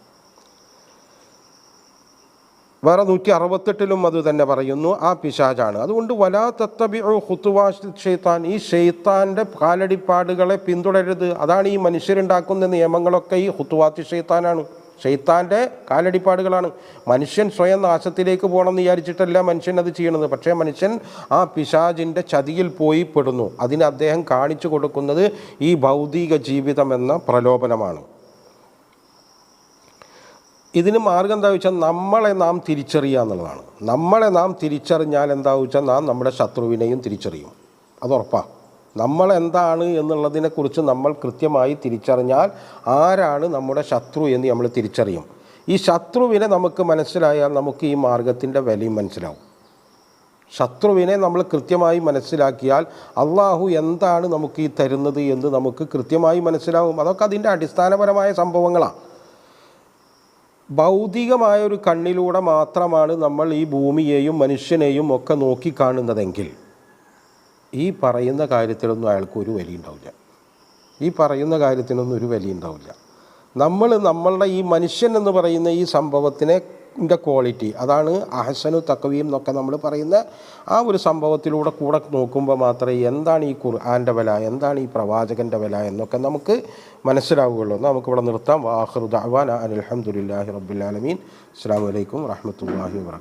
വേറെ 168-ലും അത് തന്നെ പറയുന്നു, ആ പിശാചാണ്. അതുകൊണ്ട് വലാ തത്തബിഉ ഖുതുവാത്തി ശൈത്താൻ, ഈ ശൈത്താൻ്റെ കാലടിപ്പാടുകളെ പിന്തുടരരുത്. അതാണ് ഈ മനുഷ്യരുണ്ടാക്കുന്ന നിയമങ്ങളൊക്കെ ഈ ഖുതുവാത്തി ശൈത്താനാണ്, ശൈത്താൻ്റെ കാലടിപ്പാടുകളാണ്. മനുഷ്യൻ സ്വയം നാശത്തിലേക്ക് പോകണമെന്ന് വിചാരിച്ചിട്ടല്ല മനുഷ്യൻ അത് ചെയ്യണത്. പക്ഷേ മനുഷ്യൻ ആ പിശാചിൻ്റെ ചതിയിൽ പോയി പെടുന്നു. അതിന് അദ്ദേഹം കാണിച്ചു കൊടുക്കുന്നത് ഈ ഭൗതിക ജീവിതം എന്ന പ്രലോഭനമാണ്. ഇതിന് മാർഗം എന്താ വെച്ചാൽ നമ്മളെ നാം തിരിച്ചറിയുക എന്നുള്ളതാണ്. നമ്മളെ നാം തിരിച്ചറിഞ്ഞാൽ എന്താ വെച്ചാൽ നാം നമ്മുടെ ശത്രുവിനെയും തിരിച്ചറിയും. അതുറപ്പാണ്. നമ്മളെന്താണ് എന്നുള്ളതിനെക്കുറിച്ച് നമ്മൾ കൃത്യമായി തിരിച്ചറിഞ്ഞാൽ ആരാണ് നമ്മുടെ ശത്രു എന്ന് നമ്മൾ തിരിച്ചറിയും. ഈ ശത്രുവിനെ നമുക്ക് മനസ്സിലായാൽ നമുക്ക് ഈ മാർഗത്തിൻ്റെ വിലയും മനസ്സിലാവും. ശത്രുവിനെ നമ്മൾ കൃത്യമായി മനസ്സിലാക്കിയാൽ അള്ളാഹു എന്താണ് നമുക്ക് ഈ തരുന്നത് എന്ന് നമുക്ക് കൃത്യമായി മനസ്സിലാവും. അതൊക്കെ അതിൻ്റെ അടിസ്ഥാനപരമായ സംഭവങ്ങളാണ്. ഭൗതികമായൊരു കണ്ണിലൂടെ മാത്രമാണ് നമ്മൾ ഈ ഭൂമിയെയും മനുഷ്യനെയും ഒക്കെ നോക്കിക്കാണുന്നതെങ്കിൽ ഈ പറയുന്ന കാര്യത്തിലൊന്നും അയാൾക്ക് ഒരു വില ഉണ്ടാവില്ല. ഈ പറയുന്ന കാര്യത്തിനൊന്നും ഒരു വില ഉണ്ടാവില്ല. നമ്മളുടെ ഈ മനുഷ്യൻ എന്ന് പറയുന്ന ഈ സംഭവത്തിനെ ക്വാളിറ്റി, അതാണ് അഹ്സനു തഖ്വീം എന്നൊക്കെ നമ്മൾ പറയുന്ന ആ ഒരു സംഭവത്തിലൂടെ കൂടെ നോക്കുമ്പോൾ മാത്രമേ എന്താണ് ഈ ഖുർആൻ്റെ വില, എന്താണ് ഈ പ്രവാചകൻ്റെ വില എന്നൊക്കെ നമുക്ക് മനസ്സിലാവുകയുള്ളൂ. നമുക്കിവിടെ നിർത്താം. വാഖിറു ദഅ്വാനാ അനിൽ ഹംദുലില്ലാഹി റബ്ബിൽ ആലമീൻ. അസ്സലാമു അലൈക്കും വറഹ്മത്തുള്ളാഹി വബറകാതുഹു.